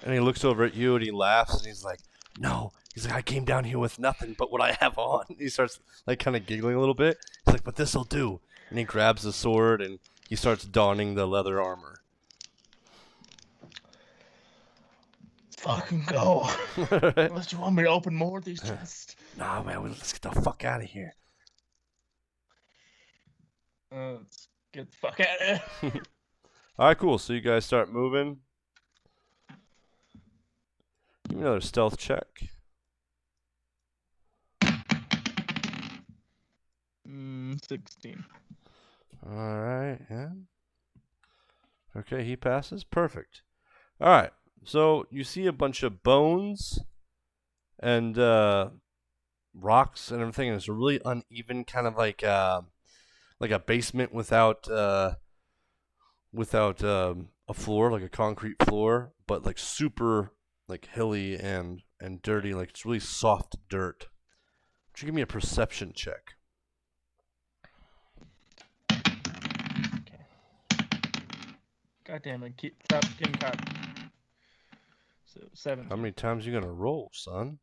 And he looks over at you and he laughs and he's like, no. He's like, I came down here with nothing but what I have on. He starts kind of giggling a little bit. He's like, but this'll do. And he grabs the sword and he starts donning the leather armor. Fucking go. Unless you want me to open more of these chests. Nah, man, let's get the fuck out of here. Let's get the fuck out of here. All right, cool. So you guys start moving. Give me another stealth check. 16. All right, yeah. Okay, he passes. Perfect. All right. So you see a bunch of bones and rocks and everything, and it's a really uneven kind of like a basement without a floor, like a concrete floor, but super hilly and dirty, it's really soft dirt. Would you give me a perception check? Okay. God damn it! Stop getting caught. So 17. How many times you gonna roll, son?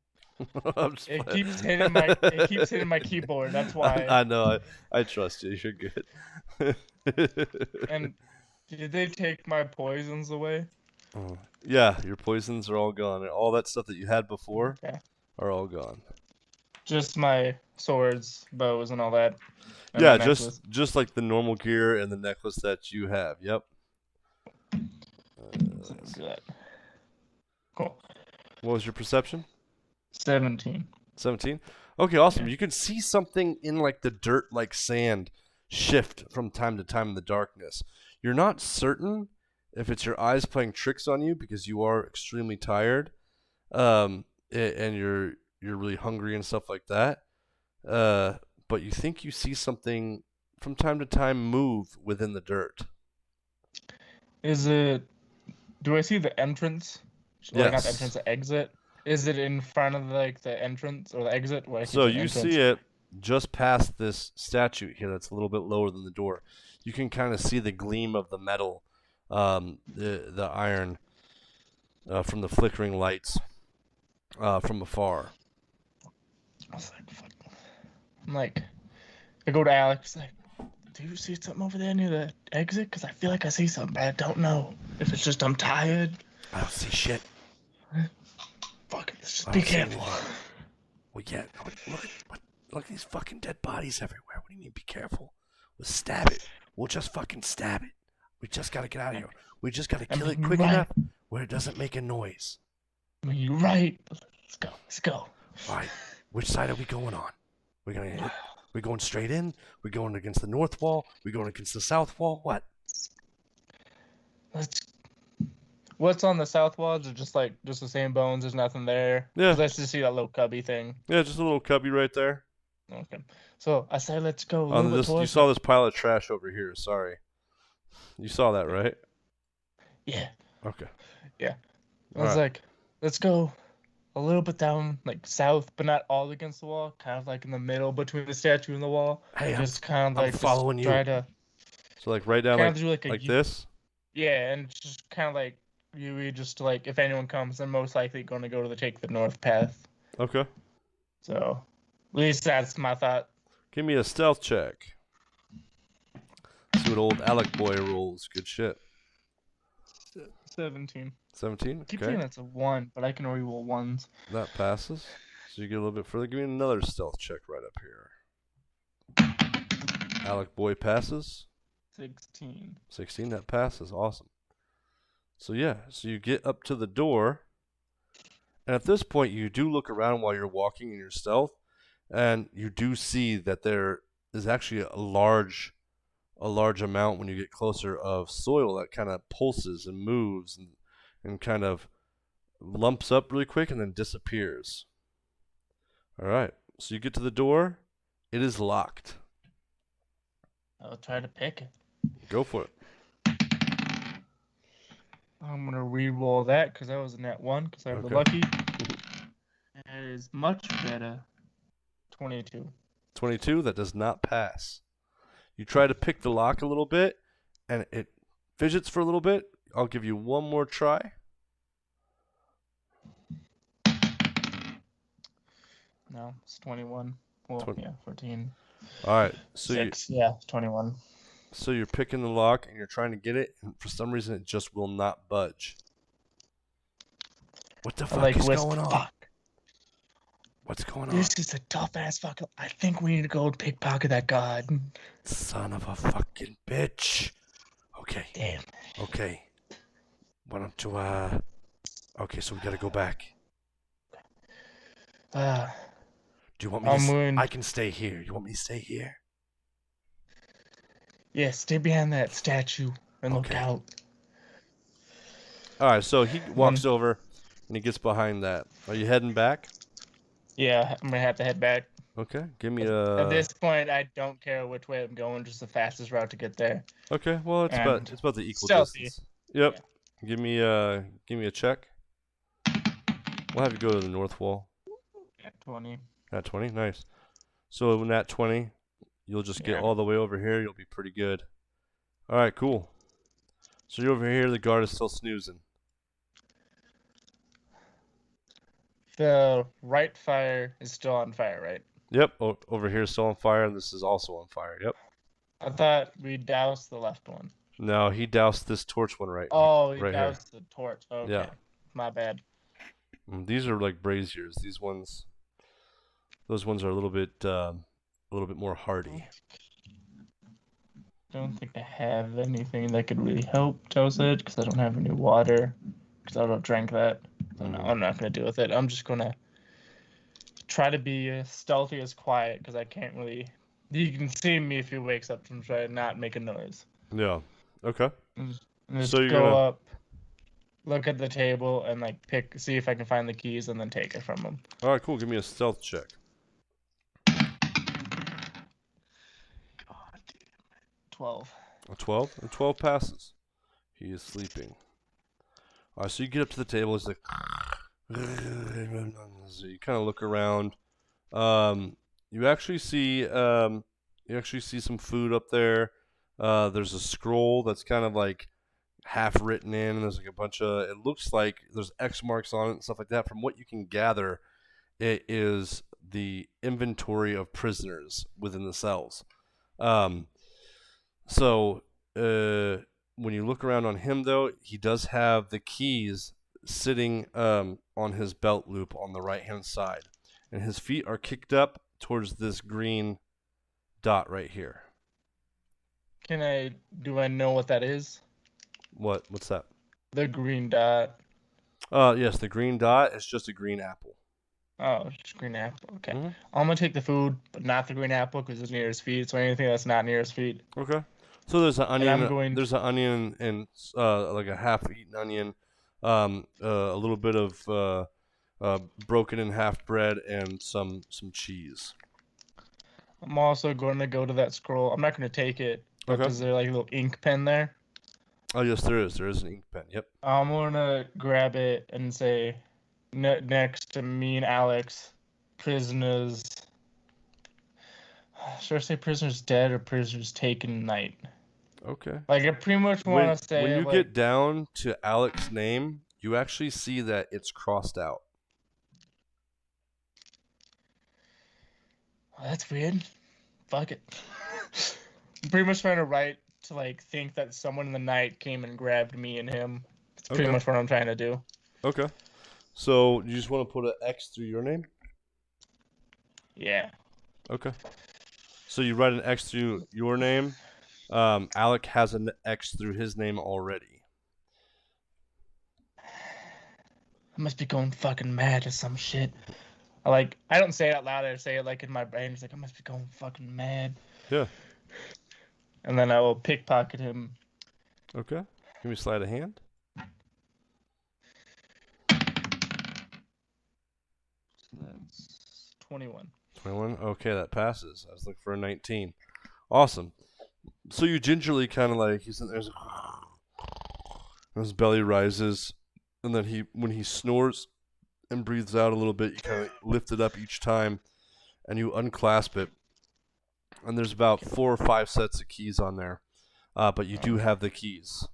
I'm just It playing. keeps hitting my it keeps hitting my keyboard. That's why. I know. I trust you. You're good. And did they take my poisons away? Oh, yeah, your poisons are all gone. All that stuff that you had before Okay. are all gone. Just my swords, bows, and all that. And Yeah, my necklace. just like the normal gear and the necklace that you have. Yep. So we'll do that. Cool. What was your perception? 17. 17? Okay, awesome. Yeah. You can see something in like the dirt like sand shift from time to time in the darkness. You're not certain if it's your eyes playing tricks on you because you are extremely tired, and you're really hungry and stuff like that. But you think you see something from time to time move within the dirt. Is it? Do I see the entrance? Like not the Yes. entrance, the exit. Is it in front of like the entrance or the exit? Where I So see the you entrance? see it just past this statue here that's a little bit lower than the door. You can kind of see the gleam of the metal, the iron, from the flickering lights from afar. I was like, fuck. I'm like, I go to Alex. Like, do you see something over there near the exit? Because I feel like I see something, but I don't know if it's just I'm tired. I don't see shit. Fuck it, let's just I be don't see careful. anything. Well, yeah. Look at these fucking dead bodies everywhere. What do you mean, be careful? We'll stab it. We'll just fucking stab it. We just gotta get out of here. We just gotta kill it quick enough where it doesn't make a noise. I mean, you're right. Let's go. Let's go. All right. Which side are we going on? We're gonna hit. We're going straight in. We're going against the north wall. We're going against the south wall. What? What's on the south wall? Is it just the same bones? There's nothing there. Yeah. 'Cause I just see that little cubby thing. Yeah, just a little cubby right there. Okay. So I say let's go a little bit You towards. saw this pile of trash over here. Sorry. You saw that, right? Yeah. Okay. Yeah. I All was right. like, let's go a little bit down, like south, but not all against the wall. Kind of like in the middle between the statue and the wall. Hey, Just kind of I'm like just following you. try to So like right down kind like of do like a like this. Yeah, and it's just kind of like we just like if anyone comes, they're most likely going to go to take the north path. Okay. So at least that's my thought. Give me a stealth check. See what old Alec boy rolls. Good shit. 17. 17. I keep Okay. thinking that's a 1, but I can reroll ones. That passes. So you get a little bit further. Give me another stealth check right up here. Alec boy passes. 16. 16. That passes. Awesome. So yeah. So you get up to the door. And at this point, you do look around while you're walking in your stealth. And you do see that there is actually a large amount when you get closer of soil that kind of pulses and moves and kind of lumps up really quick and then disappears. All right. So you get to the door. It is locked. I'll try to pick it. Go for it. I'm gonna re-roll that because that was a net 1 because I was Okay. lucky. That is much better. 22. 22. That does not pass. You try to pick the lock a little bit, and it fidgets for a little bit. I'll give you one more try. No, it's 21. Well, yeah, 14. All right. So 6. Yeah, it's 21. So you're picking the lock and you're trying to get it, and for some reason it just will not budge. What the fuck is going on? Fuck. What's going on? This is a tough ass fuck. I think we need to go and pickpocket that god. Son of a fucking bitch. Okay. Damn. Okay. Why don't you, okay, so we gotta go back. Do you want me to I can stay here. You want me to stay here? Yeah, stay behind that statue and look out. Alright, so he walks over and he gets behind that. Are you heading back? Yeah, I'm gonna have to head back. Okay, give me a... At this point, I don't care which way I'm going, just the fastest route to get there. Okay, well, it's about the equal stealthy. distance. Yep. Yeah. Give me a check. We'll have you go to the north wall. At 20. At 20, nice. So when at 20, you'll just get all the way over here. You'll be pretty good. All right, cool. So you're over here. The guard is still snoozing. The right fire is still on fire, right? Yep, over here is still on fire, and this is also on fire. Yep. I thought we doused the left one. No, he doused this torch one Oh, we right here. doused the torch. Yeah. Okay, my bad. These are like braziers. Those ones are a little bit more hardy. Don't think I have anything that could really help toast it because I don't have any water because I don't drink that. So no, I'm not gonna deal with it. I'm just gonna try to be as stealthy as quiet because I can't really. You can see me if he wakes up from trying not make a noise. Yeah. Okay. And So just you're go gonna. up, look at the table, and like see if I can find the keys, and then take it from him. All right, cool. Give me a stealth check. God damn it. 12. A 12? A 12 passes. He is sleeping. All right, so you get up to the table. He's like, so you kind of look around. You actually see some food up there. There's a scroll that's kind of like half written in, and there's like a bunch of. It looks like there's X marks on it and stuff like that. From what you can gather, it is the inventory of prisoners within the cells. So when you look around on him, though, he does have the keys sitting on his belt loop on the right-hand side, and his feet are kicked up towards this green dot right here. Do I know what that is? What's that? The green dot. Yes, the green dot is just a green apple. Oh, just green apple. Okay. Mm-hmm. I'm gonna take the food, but not the green apple because it's near his feet. So anything that's not near his feet. Okay. So there's an onion. I'm going. There's an onion and like a half-eaten onion, a little bit of broken in half bread, and some cheese. I'm also going to go to that scroll. I'm not going to take it, but Okay. is there like a little ink pen there? Oh yes, there is. There is an ink pen. Yep. I'm going to grab it and say, next to me and Alex, prisoners. Should I say prisoners dead or prisoners taken tonight? Okay. Like I pretty much want to say when you like, get down to Alex's name, you actually see that it's crossed out. oh, that's weird. Fuck it. I'm pretty much trying to write to like think that someone in the night came and grabbed me and him. It's pretty much what I'm trying to do. Okay. So you just want to put an X through your name? Yeah. Okay. So you write an X through your name. Alec has an X through his name already. I must be going fucking mad or some shit. I don't say it out loud. I say it like in my brain. It's like I must be going fucking mad. Yeah. And then I will pickpocket him. Okay. Give me a sleight of hand. That's 21. 21. Okay, that passes. I was looking for a 19. Awesome. So you gingerly kind of like he's in there's his belly rises, and then when he snores and breathes out a little bit, you kind of lift it up each time, and you unclasp it. And there's about 4 or 5 sets of keys on there, but you do have the keys.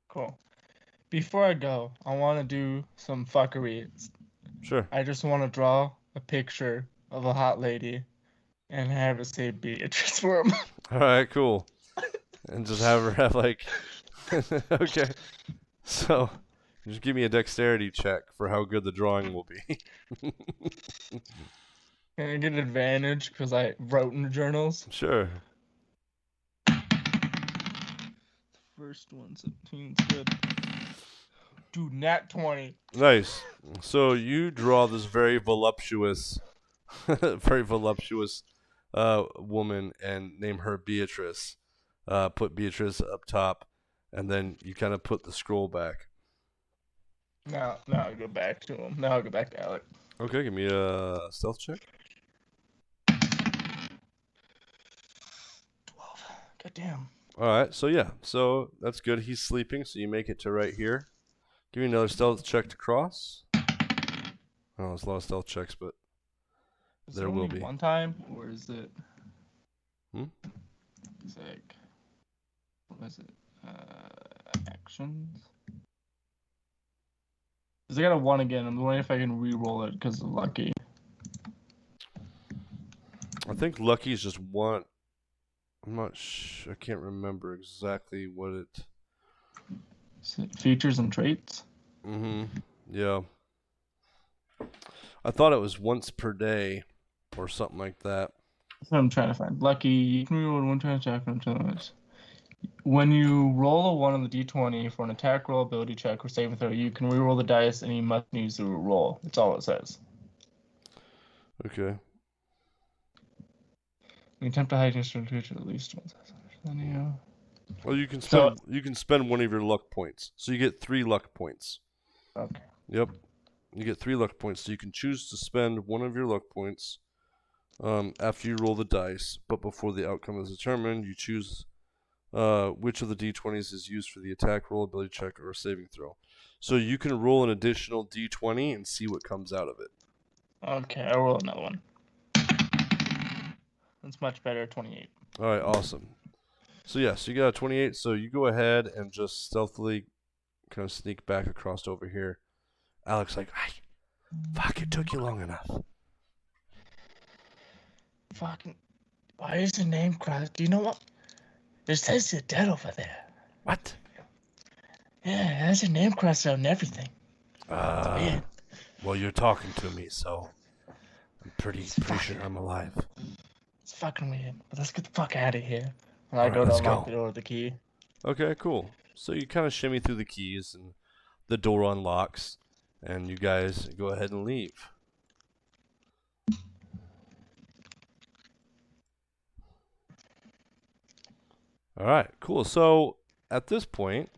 Cool. Before I go, I want to do some fuckery. Sure. I just want to draw a picture of a hot lady and have it say Beatrice for him. All right, cool. And just have her have like, okay. So, just give me a dexterity check for how good the drawing will be. Can I get an advantage because I wrote in the journals? Sure. First one, 17's good. Dude, nat 20. Nice. So you draw this very voluptuous, woman and name her Beatrice. Put Beatrice up top, and then you kind of put the scroll back. Now I'll go back to him. Now I'll go back to Alec. Okay, give me a stealth check. 12. Goddamn. All right, so yeah, so that's good. He's sleeping, so you make it to right here. Give me another stealth check to cross. Oh, there's a lot of stealth checks, but Is there it will only be. one time, or is it? It's like, what was it? Actions. Because I got a 1 again. I'm wondering if I can re-roll it because of lucky. I think lucky is just one. I'm not I can't remember exactly what it. Features and traits? Mm-hmm. Yeah. I thought it was once per day or something like that. That's what I'm trying to find. Lucky, you can reroll one time attack on challenge. When you roll a 1 on the d20 for an attack roll, ability check, or saving throw, you can reroll the dice and you must use the roll. That's all it says. Okay. You attempt to hide your creature at least once. Well, you can So, spend one of your luck points, so you get 3 luck points. okay. Yep. You get 3 luck points, so you can choose to spend one of your luck points after you roll the dice, but before the outcome is determined, you choose which of the d20s is used for the attack roll, ability check, or saving throw. So you can roll an additional d20 and see what comes out of it. Okay, I'll roll another one. That's much better, 28. All right, awesome. So yes, you got a 28, so you go ahead and just stealthily kind of sneak back across over here. Alex like, hey, fuck, it took you long enough. Fucking, why is the name crossed? Do you know what? It says you're dead over there. What? Yeah, it has your name crossed out and everything. It's weird. Well, you're talking to me, so I'm pretty sure I'm alive. It's fucking weird. But let's get the fuck out of here. And I Alright, go to let's unlock go. the door with the key. Okay, cool. So you kind of shimmy through the keys, and the door unlocks, and you guys go ahead and leave. Alright, cool. So at this point,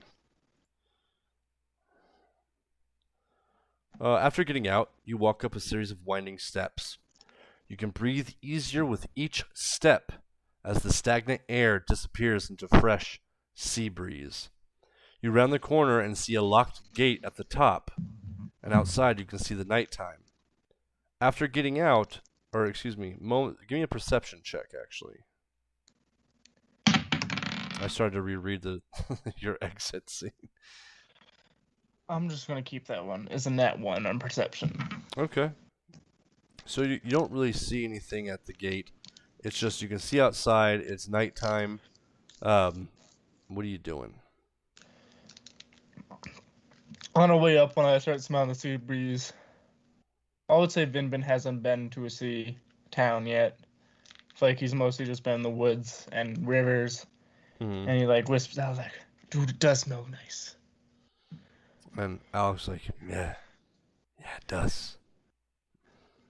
after getting out, you walk up a series of winding steps. You can breathe easier with each step as the stagnant air disappears into fresh sea breeze. You round the corner and see a locked gate at the top, and outside you can see the nighttime. After getting out, or excuse me, give me a perception check, actually. I started to reread your exit scene. I'm just gonna keep that one. It's a net 1 on perception. Okay. So you don't really see anything at the gate. It's just you can see outside. It's nighttime. What are you doing? On our way up, when I start smelling the sea breeze, I would say Vinbin hasn't been to a sea town yet. I feel like he's mostly just been in the woods and rivers. Mm-hmm. And he like whispers out like, dude, it does smell nice. And Alex like, yeah, it does.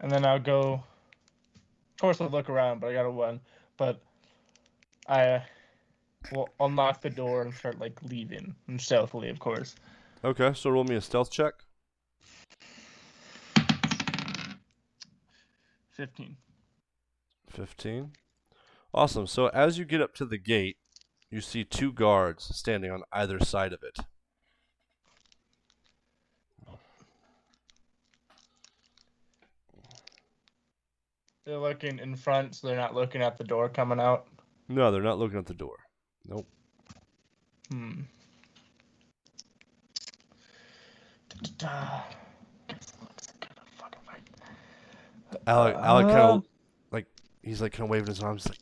And then I'll go. Of course, I'll look around, but I got a 1. But I will unlock the door and start like leaving, and stealthily, of course. Okay, so roll me a stealth check. 15. 15. Awesome. So as you get up to the gate, you see 2 guards standing on either side of it. They're looking in front, so they're not looking at the door coming out. No, they're not looking at the door. Nope. Alec kind of like he's like kind of waving his arms like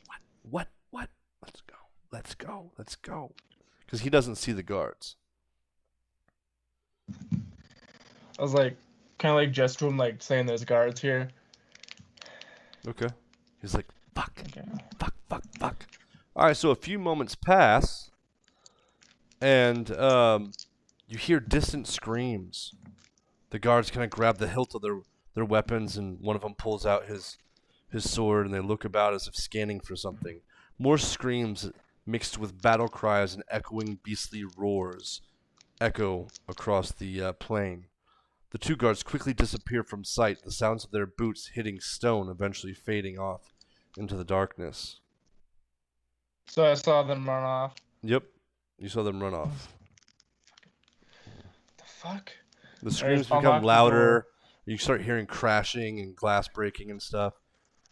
what? Let's go, because he doesn't see the guards. I was like, kind of like gesture him, like saying there's guards here. Okay. He's like fuck. Okay. Fuck. All right, so a few moments pass, and you hear distant screams. The guards kind of grab the hilt of their weapons, and one of them pulls out his sword, and they look about as if scanning for something. More screams mixed with battle cries and echoing beastly roars echo across the plain. The 2 guards quickly disappear from sight, the sounds of their boots hitting stone eventually fading off into the darkness. So I saw them run off. Yep, you saw them run off. The fuck? The screams become louder. You start hearing crashing and glass breaking and stuff.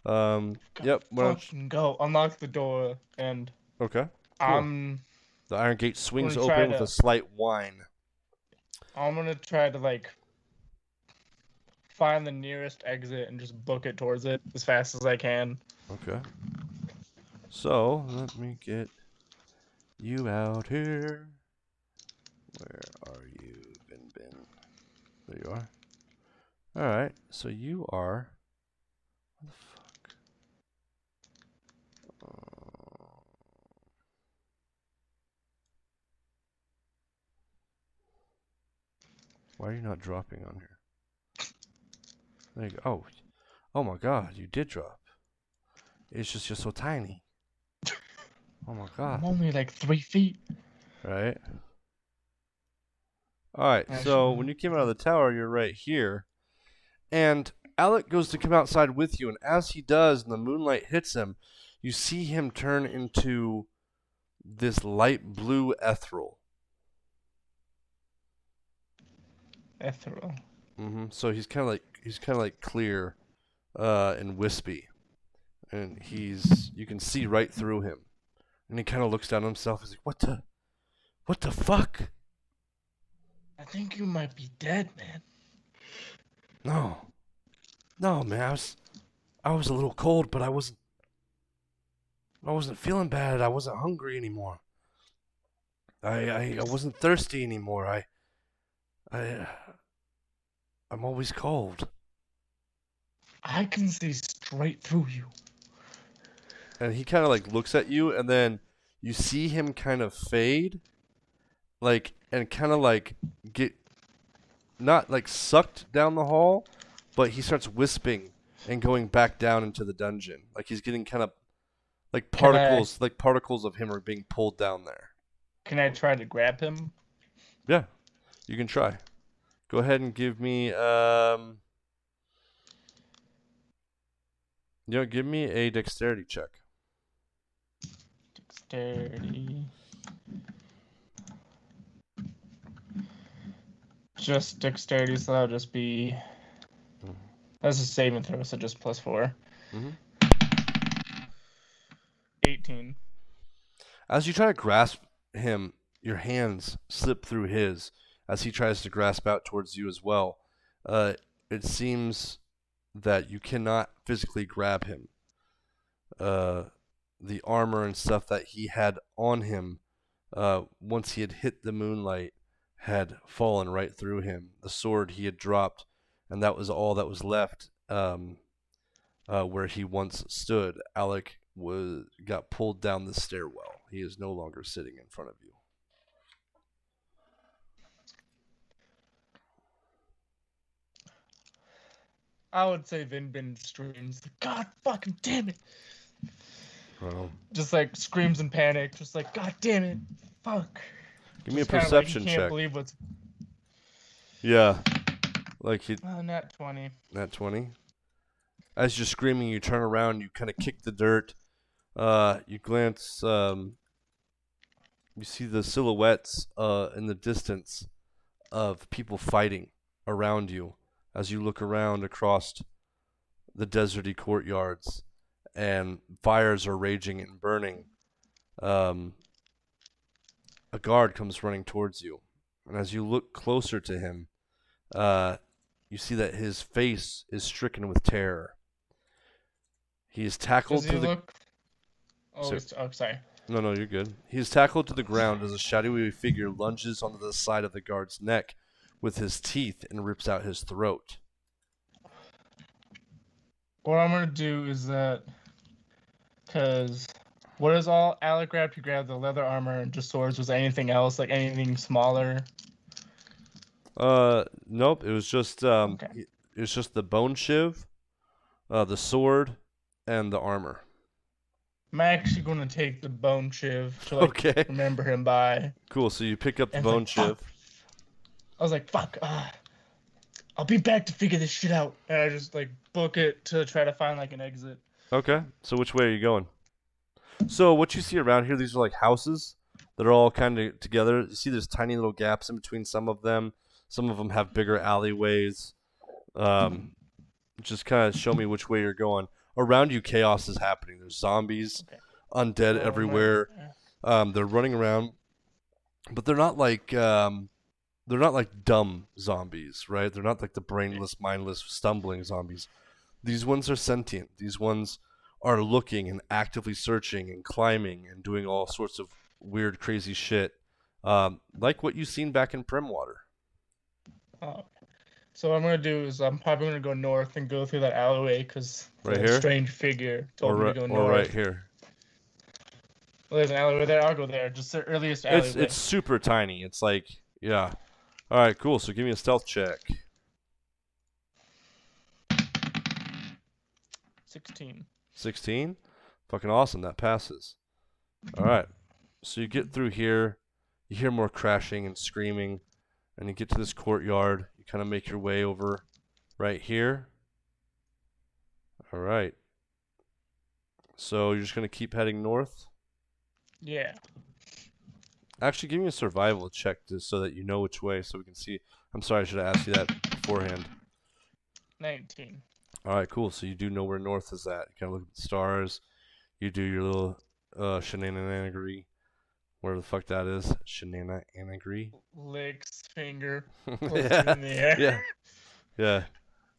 Yep. Fucking go. Unlock the door and. Okay. Cool. The iron gate swings open with a slight whine. I'm gonna try to like find the nearest exit and just book it towards it as fast as I can. Okay. So, let me get you out here. Where are you, Vinbin? There you are. Alright, so you are... What the fuck? Why are you not dropping on here? There you go. Oh. Oh my god, you did drop. It's just you're so tiny. Oh my god. I'm only like 3 feet. Right? Alright, so when you came out of the tower, you're right here. And Alec goes to come outside with you, and as he does, and the moonlight hits him, you see him turn into this light blue ethereal. Ethereal. So he's kind of like clear, and wispy, and you can see right through him, and he kind of looks down at himself. He's like, what the fuck? I think you might be dead, man. No, man. I was a little cold, but I wasn't feeling bad. I wasn't hungry anymore. I wasn't thirsty anymore. I'm always cold. I can see straight through you. And he kind of like looks at you, and then you see him kind of fade, like, and kind of like get not like sucked down the hall, but he starts wisping and going back down into the dungeon. Like he's getting kind of like particles of him are being pulled down there. Can I try to grab him? Yeah, you can try. Go ahead and give me give me a dexterity check. Dexterity. Just dexterity, so that'll just be... That's a saving throw, so just +4. 18. As you try to grasp him, your hands slip through his as he tries to grasp out towards you as well. It seems that you cannot physically grab him. The armor and stuff that he had on him, once he had hit the moonlight, had fallen right through him. The sword he had dropped, and that was all that was left where he once stood. Alec got pulled down the stairwell. He is no longer sitting in front of you. I would say Vinbin screams, God fucking damn it! Just like screams in panic, just like, God damn it, fuck. Give me a perception check. Can't believe what's... Yeah. Like he... Nat 20. Nat 20. As you're screaming, you turn around, you kind of kick the dirt. You glance, you see the silhouettes in the distance of people fighting around you as you look around across the deserty courtyards, and fires are raging and burning. A guard comes running towards you, and as you look closer to him, you see that his face is stricken with terror. He is tackled to the... Look... Oh, sorry. No, you're good. He is tackled to the ground as a shadowy figure lunges onto the side of the guard's neck with his teeth and rips out his throat. What I'm going to do is that... Because... What is all Alec grabbed? He grabbed the leather armor and just swords. Was there anything else? Like anything smaller? Nope. It was just okay. It was just the bone shiv, the sword, and the armor. I'm actually going to take the bone shiv to remember him by. Cool. So you pick up the bone shiv. I was like, fuck. I'll be back to figure this shit out. And I just like book it to try to find like an exit. Okay. So which way are you going? So what you see around here, these are like houses that are all kind of together. You see there's tiny little gaps in between some of them. Some of them have bigger alleyways. Just kind of show me which way you're going. Around you, chaos is happening. There's zombies, undead everywhere. They're running around, but they're not like they're not like dumb zombies, right? They're not like the brainless, mindless, stumbling zombies. These ones are sentient. These ones are looking and actively searching and climbing and doing all sorts of weird, crazy shit, like what you've seen back in Primwater. Oh. So what I'm gonna do is I'm probably gonna go north and go through that alleyway because Right the here? strange figure told me to go Or right north. here. Well, there's an alleyway there. I'll go there. Just the earliest alleyway. It's super tiny. It's like, yeah. All right, cool. So give me a stealth check. 16. 16? Fucking awesome. That passes. All right. So you get through here. You hear more crashing and screaming. And you get to this courtyard. You kind of make your way over right here. All right. So you're just going to keep heading north? Yeah. Actually, give me a survival check just so that you know which way so we can see. I'm sorry, I should have asked you that beforehand. 19. All right, cool. So you do know where north is at. You kind of look at the stars. You do your little shenanigans. Where the fuck that is. Shenanigans. Licks finger. Yeah. In the air. Yeah.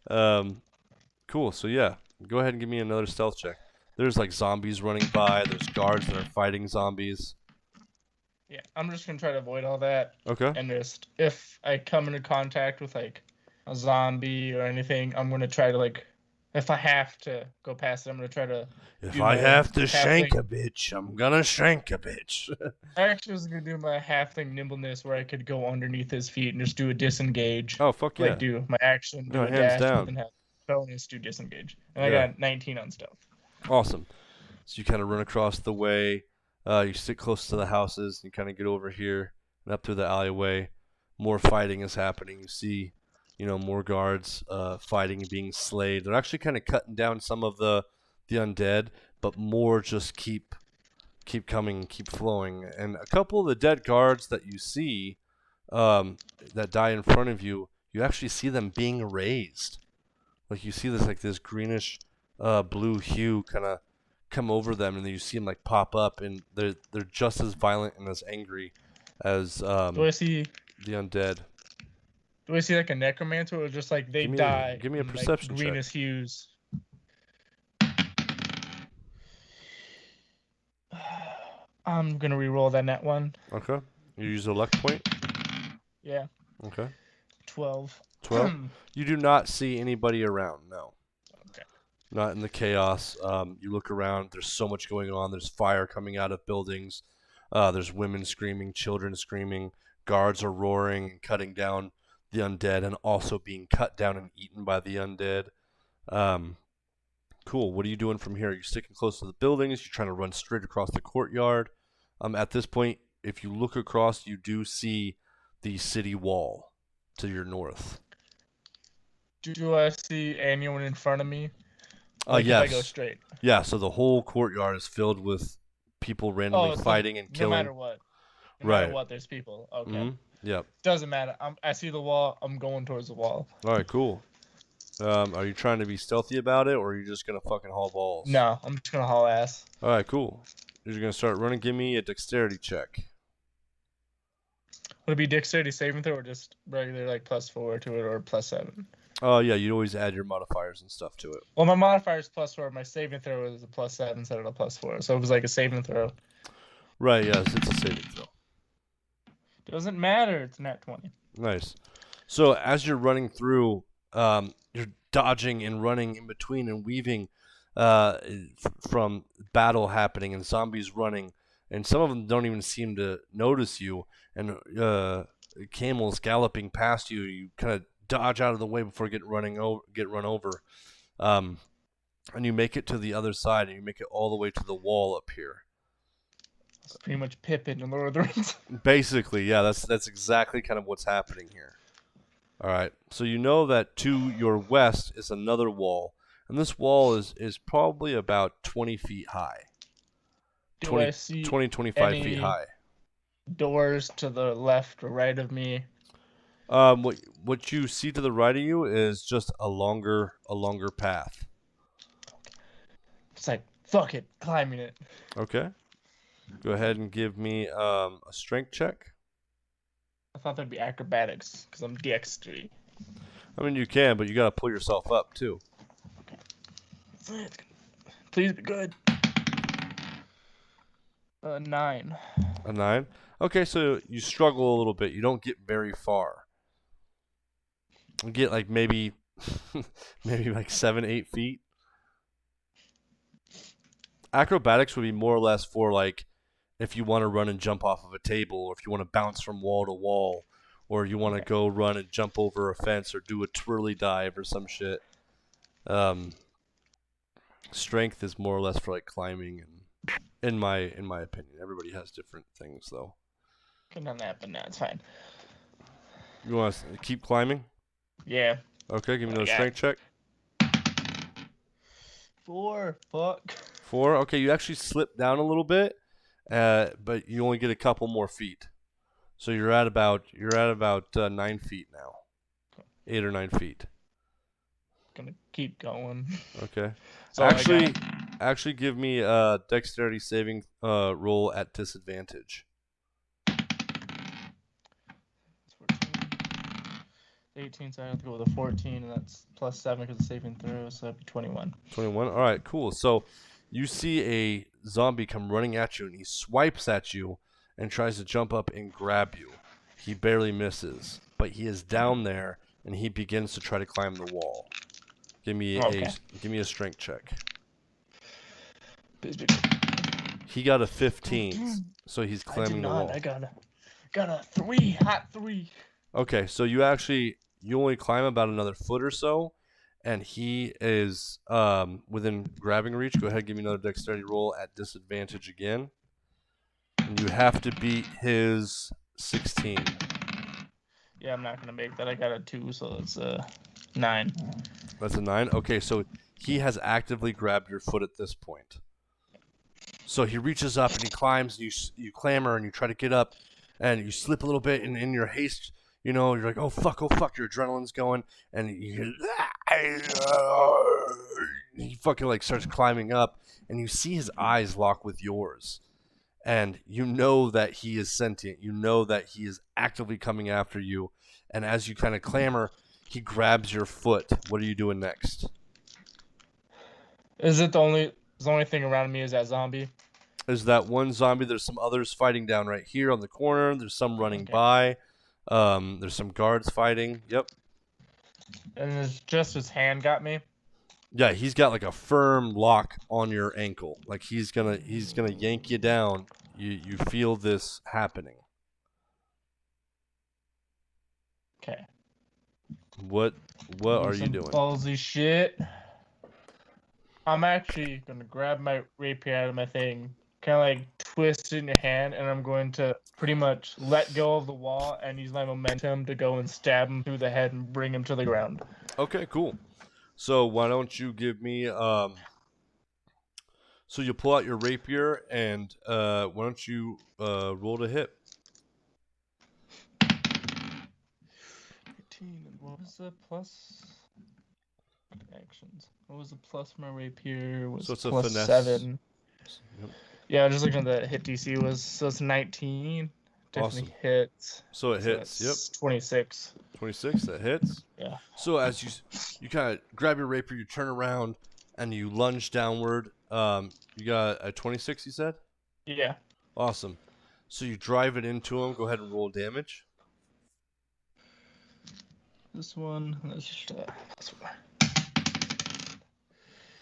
Yeah. Cool. So yeah, go ahead and give me another stealth check. There's like zombies running by. There's guards that are fighting zombies. Yeah, I'm just gonna try to avoid all that. Okay. And just if I come into contact with like a zombie or anything, I'm gonna try to like, if I have to go past it, I'm gonna try to. If do I my have to halfling- shank a bitch, I'm gonna shank a bitch. I actually was gonna do my halfling nimbleness where I could go underneath his feet and just do a disengage. Oh fuck yeah. Like do my action, do No, a hands dash, down. but then have bonus, do disengage. And Yeah. I got 19 on stealth. Awesome. So you kind of run across the way. You sit close to the houses. You kind of get over here and up through the alleyway. More fighting is happening. You see, more guards fighting and being slayed. They're actually kind of cutting down some of the undead, but more just keep coming, keep flowing. And a couple of the dead guards that you see that die in front of you, you actually see them being raised. Like you see this greenish blue hue kind of come over them, and then you see them like pop up, and they're just as violent and as angry as Do I see the undead. Do I see like a necromancer or just like they die? Give me a in, perception like, check. greenest hues. I'm gonna re-roll that net one. Okay. You use a luck point. Yeah. Okay. 12. 12. You do not see anybody around. No. Okay. Not in the chaos. You look around. There's so much going on. There's fire coming out of buildings. There's women screaming, children screaming. Guards are roaring and cutting down the undead, and also being cut down and eaten by the undead. Cool. What are you doing from here? Are you sticking close to the buildings? You're trying to run straight across the courtyard. At this point, if you look across, you do see the city wall to your north. Do I see anyone in front of me? Like Yes. If I go straight. Yeah, so the whole courtyard is filled with people randomly so fighting and killing. No matter what. No Right. matter what, there's people. Okay. Mm-hmm. Yep. Doesn't matter. I see the wall. I'm going towards the wall. All right, cool. Are you trying to be stealthy about it, or are you just going to fucking haul balls? No, I'm just going to haul ass. All right, cool. You're going to start running. Give me a dexterity check. Would it be dexterity saving throw or just regular like +4 to it or +7? Oh, yeah, you'd always add your modifiers and stuff to it. Well, my modifier is +4. My saving throw is a +7 instead of a +4. So it was like a saving throw. Right, yes, it's a saving throw. Doesn't matter. It's nat 20. Nice. So as you're running through, you're dodging and running in between and weaving from battle happening and zombies running, and some of them don't even seem to notice you, and camels galloping past you. You kind of dodge out of the way before get run over, and you make it to the other side, and you make it all the way to the wall up here. It's pretty much Pippin in Lord of the Rings. Basically, yeah, that's exactly kind of what's happening here. All right, so you know that to your west is another wall, and this wall is probably about 20 feet high. Do I see 25 feet any high. doors to the left or right of me? What you see to the right of you is just a longer path. It's like, fuck it, climbing it. Okay. Go ahead and give me a strength check. I thought that'd be acrobatics because I'm DX3. I mean, you can, but you gotta pull yourself up too. Please be good. 9. A 9. Okay, so you struggle a little bit. You don't get very far. You get like maybe, maybe like 7, 8 feet. Acrobatics would be more or less for like if you want to run and jump off of a table, or if you want to bounce from wall to wall, or you want to go run and jump over a fence, or do a twirly dive or some shit. Strength is more or less for like climbing, and in my opinion, everybody has different things though. Couldn't have that, but no, it's fine. You want to keep climbing? Yeah. Okay, give me another strength check. 4. Fuck. 4. Okay, you actually slip down a little bit, but you only get a couple more feet. So you're at about 9 feet now, 8 or 9 feet. Gonna keep going. Okay. So Actually, give me a dexterity saving roll at disadvantage. 18, so I have to go with a 14, and that's plus 7 because it's saving throw, so that'd be 21. 21. All right, cool. So you see a zombie come running at you, and he swipes at you and tries to jump up and grab you. He barely misses, but he is down there, and he begins to try to climb the wall. Give me a strength check. He got a 15, so he's climbing the wall. I got a 3, hot 3. Okay, so you only climb about another foot or so, and he is within grabbing reach. Go ahead and give me another dexterity roll at disadvantage again. And you have to beat his 16. Yeah, I'm not gonna make that. I got a 2, so that's a 9. That's a 9? Okay, so he has actively grabbed your foot at this point. So he reaches up and he climbs, and you clamor and you try to get up, and you slip a little bit, and in your haste, you know, you're like, oh fuck, your adrenaline's going, and he fucking like starts climbing up, and you see his eyes lock with yours, and you know that he is sentient, you know that he is actively coming after you, and as you kind of clamor, he grabs your foot. What are you doing next? Is it the only thing around me is that zombie? There's that one zombie. There's some others fighting down right here on the corner. There's some running by. There's some guards fighting. Yep. And it's just his hand got me? Yeah, he's got like a firm lock on your ankle. Like he's gonna yank you down. You feel this happening. Okay. What are you doing? Ballsy shit. I'm actually gonna grab my rapier out of my thing, kind of like twist it in your hand, and I'm going to pretty much let go of the wall and use my momentum to go and stab him through the head and bring him to the ground. Okay, cool. So why don't you give me so you pull out your rapier, and why don't you roll to hit? 18. What was the plus actions? What was the plus for my rapier? Was So it's a plus finesse. 7. Yep. Yeah, just looking at the hit DC was, so it's 19. Definitely Awesome. hits. So it hits. Yep. 26. 26. That hits. Yeah. So as you kind of grab your rapier, you turn around, and you lunge downward. You got a 26, you said? Yeah. Awesome. So you drive it into him. Go ahead and roll damage. This one. Let's just,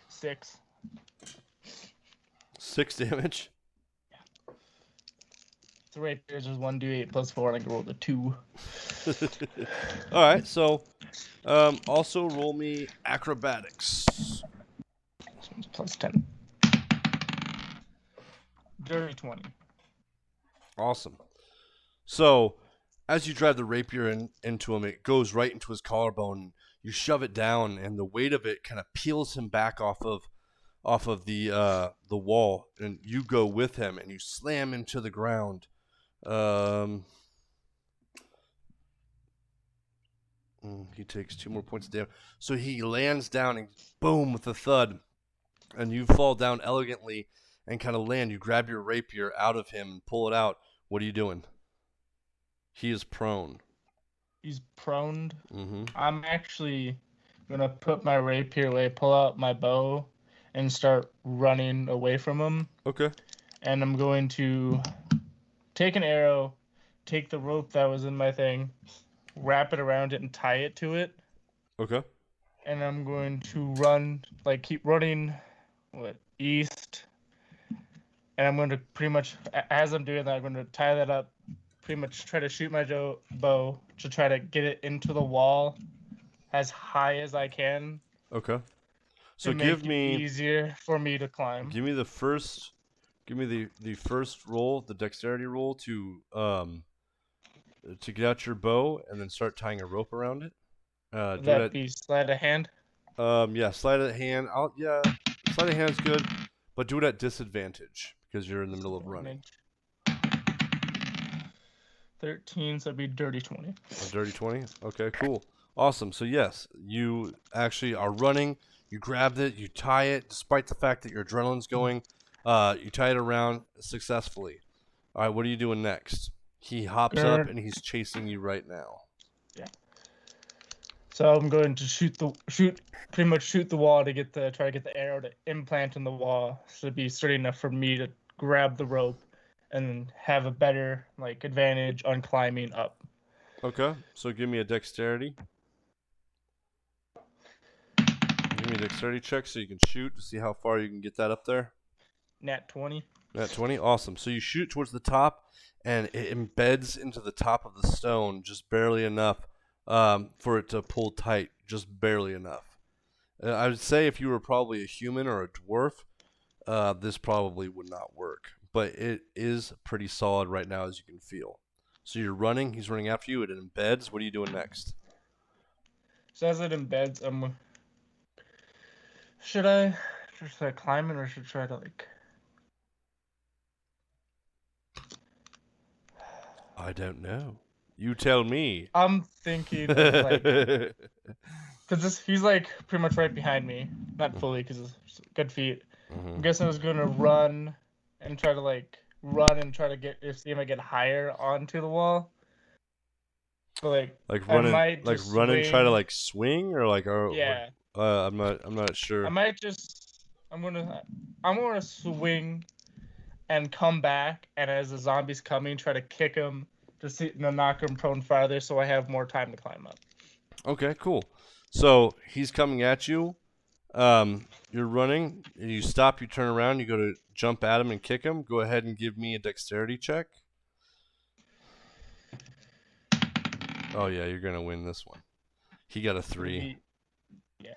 6. 6 damage. The rapier is just 1d8 plus 4, and I can roll the 2. All right. So, also roll me acrobatics. This one's plus 10. Dirty 20. Awesome. So, as you drive the rapier into him, it goes right into his collarbone. You shove it down, and the weight of it kind of peels him back off of the wall, and you go with him, and you slam him to the ground. He takes 2 more points of damage. So he lands down, and boom, with a thud, and you fall down elegantly and kind of land. You grab your rapier out of him and pull it out. What are you doing? He is prone. He's prone. Mm-hmm. I'm actually gonna put my rapier away, pull out my bow, and start running away from him. Okay. And I'm going to take an arrow, take the rope that was in my thing, wrap it around it, and tie it to it. Okay. And I'm going to run, like keep running, east. And I'm going to pretty much, as I'm doing that, I'm going to tie that up, pretty much try to shoot my bow to try to get it into the wall as high as I can. Okay. So To make it easier for me to climb. give me the first roll, the dexterity roll to get out your bow and then start tying a rope around it. Would that be sleight of hand? Yeah, sleight of hand. Sleight of hand's good, but do it at disadvantage because you're in the middle of running. 13, so it'd be dirty 20. A dirty 20? Okay, cool. Awesome. So yes, you actually are running. You grabbed it, you tie it, despite the fact that your adrenaline's going. You tie it around successfully. All right, what are you doing next? He hops up and he's chasing you right now. Yeah. So I'm going to pretty much shoot the wall to try to get the arrow to implant in the wall, so it'd be sturdy enough for me to grab the rope and have a better advantage on climbing up. Okay, so give me a dexterity. Give me a dexterity check so you can shoot to see how far you can get that up there. Nat 20. Nat 20, awesome. So you shoot towards the top, and it embeds into the top of the stone just barely enough for it to pull tight, just barely enough. I would say if you were probably a human or a dwarf, this probably would not work. But it is pretty solid right now, as you can feel. So you're running, he's running after you, it embeds. What are you doing next? So as it embeds, should I start climbing or should I try to I don't know. You tell me. I'm thinking because he's pretty much right behind me, not fully because it's good feet. Mm-hmm. I'm guessing I was gonna run and try to see if I get higher onto the wall. But run and try to swing or yeah. I'm not sure. I'm gonna swing and come back, and as the zombie's coming, try to kick him to knock him prone farther, so I have more time to climb up. Okay, cool. So he's coming at you. You're running. You stop. You turn around. You go to jump at him and kick him. Go ahead and give me a dexterity check. Oh yeah, you're gonna win this one. He got a 3. Yeah,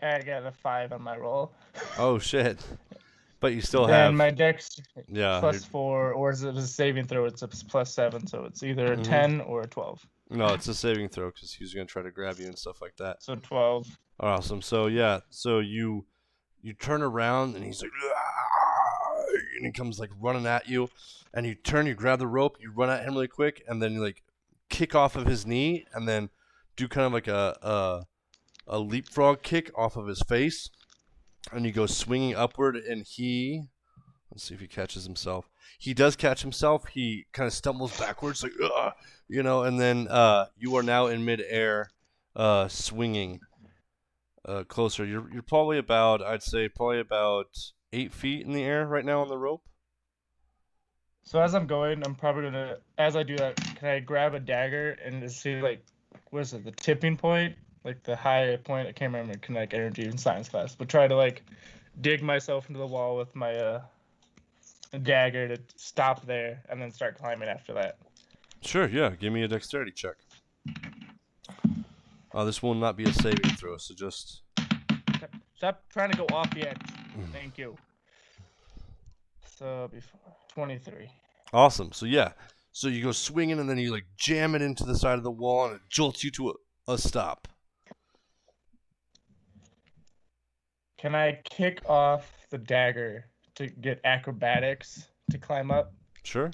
I got a 5 on my roll. Oh shit! But you still have. And my dex Yeah. +4, or is it a saving throw? It's a +7, so it's either a 10 or a 12. No, it's a saving throw because he's gonna try to grab you and stuff like that. So 12. Awesome. So yeah, so you turn around and he's like, "Aah!" and he comes running at you, and you grab the rope, you run at him really quick, and then you kick off of his knee, and then do kind of a leapfrog kick off of his face, and you go swinging upward, and let's see if he catches himself. He does catch himself. He kind of stumbles backwards, and then you are now in midair, swinging. Closer. You're probably about, I'd say, 8 feet in the air right now on the rope. So as I'm going, I'm probably gonna, as I do that, can I grab a dagger and just see what is it, the tipping point, the high point? I can't remember kinetic energy in science class, but try to dig myself into the wall with my dagger to stop there and then start climbing after that. Sure. Yeah. Give me a dexterity check. This will not be a saving throw, so just... Stop trying to go off the edge. Thank you. So, 23. Awesome. So, yeah. So, you go swinging, and then you, jam it into the side of the wall, and it jolts you to a stop. Can I kick off the dagger to get acrobatics to climb up? Sure.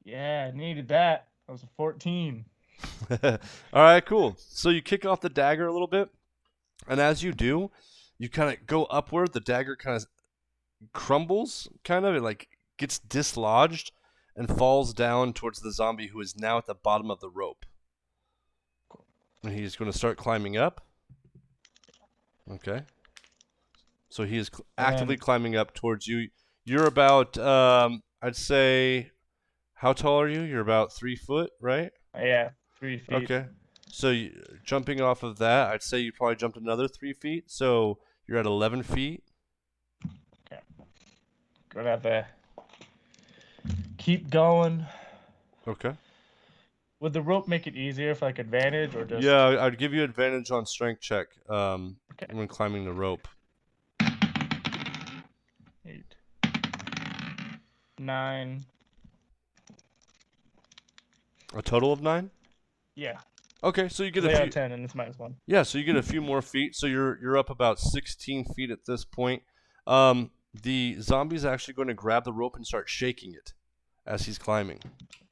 Yeah, I needed that. That was a 14. All right, cool. So you kick off the dagger a little bit, and as you do, you kind of go upward. The dagger kind of crumbles, kind of. It like gets dislodged and falls down towards the zombie who is now at the bottom of the rope. And he's going to start climbing up. Okay. So he is actively climbing up towards you. You're about, I'd say, how tall are you? You're about 3 foot, right? Yeah, 3 feet. Okay. So jumping off of that, I'd say you probably jumped another 3 feet. So you're at 11 feet. Okay. Gonna have to keep going. Okay. Would the rope make it easier for like advantage or just? Yeah, I'd give you advantage on strength check Okay. when climbing the rope. 8, 9. A total of 9? Yeah. Okay, so you get They a are few. 10 and it's -1. Yeah, so you get a few more feet. So you're up about 16 feet at this point. The zombie's actually going to grab the rope and start shaking it as he's climbing.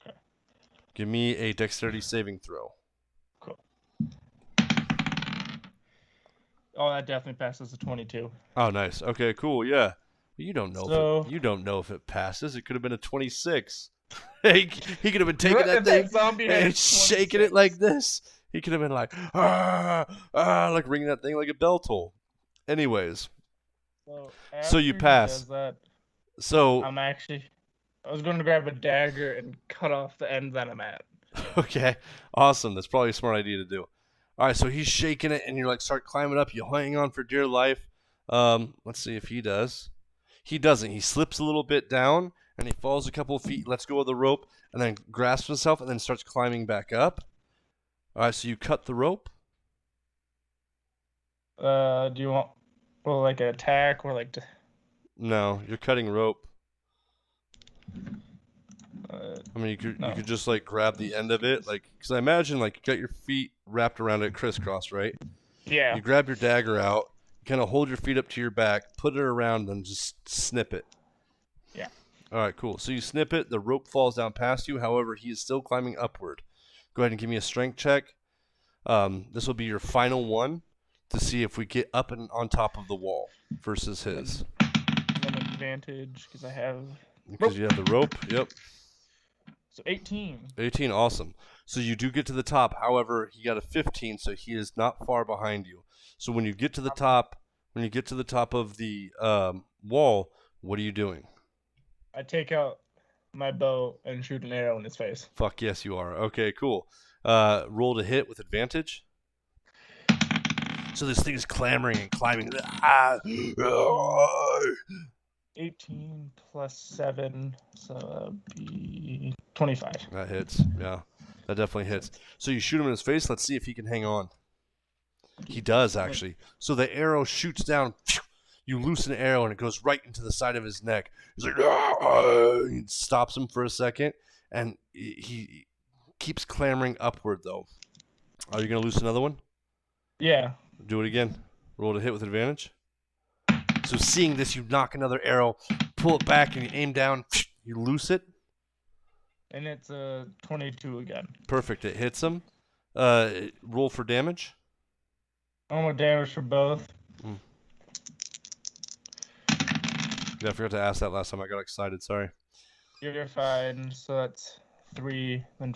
Okay. Give me a dexterity saving throw. Cool. Oh, that definitely passes a 22. Oh, nice. Okay, cool. Yeah. You don't know So you don't know if it passes. It could have been a 26. he could have been taking What that if thing zombie had and shaking 26? it like this. He could have been like, like ringing that thing like a bell toll. Anyways, So you after he pass. does that, so I was going to grab a dagger and cut off the end that I'm at. okay, awesome. That's probably a smart idea to do. All right, so he's shaking it, and you're like, start climbing up. You hang on for dear life. Let's see if he does. He doesn't. He slips a little bit down, and he falls a couple of feet, lets go of the rope, and then grasps himself, and then starts climbing back up. All right, so you cut the rope. Do you want like an attack or like? No, you're cutting rope. I mean, you no. could just like grab the end of it, like, because I imagine like you got your feet wrapped around it crisscross, right? Yeah. You grab your dagger out, kind of hold your feet up to your back, put it around, and just snip it. Yeah. All right, cool. So you snip it. The rope falls down past you. However, he is still climbing upward. Go ahead and give me a strength check. This will be your final one to see if we get up and on top of the wall versus his. An advantage because I have. Because you have the rope. Yep. So 18. 18, awesome. So you do get to the top. However, he got a 15, so he is not far behind you. So when you get to the top, of the wall, what are you doing? I take out my bow and shoot an arrow in his face. Fuck yes, you are. Okay, cool. Roll to hit with advantage. So this thing is clamoring and climbing. 18 plus 7, so that'd be 25. That hits. Yeah, that definitely hits. So you shoot him in his face. Let's see if he can hang on. He does, actually. So the arrow shoots down. You loosen the arrow, and it goes right into the side of his neck. He's like, he stops him for a second, and he keeps clambering upward, though. Are you going to loose another one? Yeah. Do it again. Roll to hit with advantage. So seeing this, you knock another arrow, pull it back, and you aim down. You loose it. And it's a 22 again. Perfect. It hits him. Roll for damage. Oh, more damage for both. Yeah, I forgot to ask that last time. I got excited. Sorry. You're fine. So that's 3, then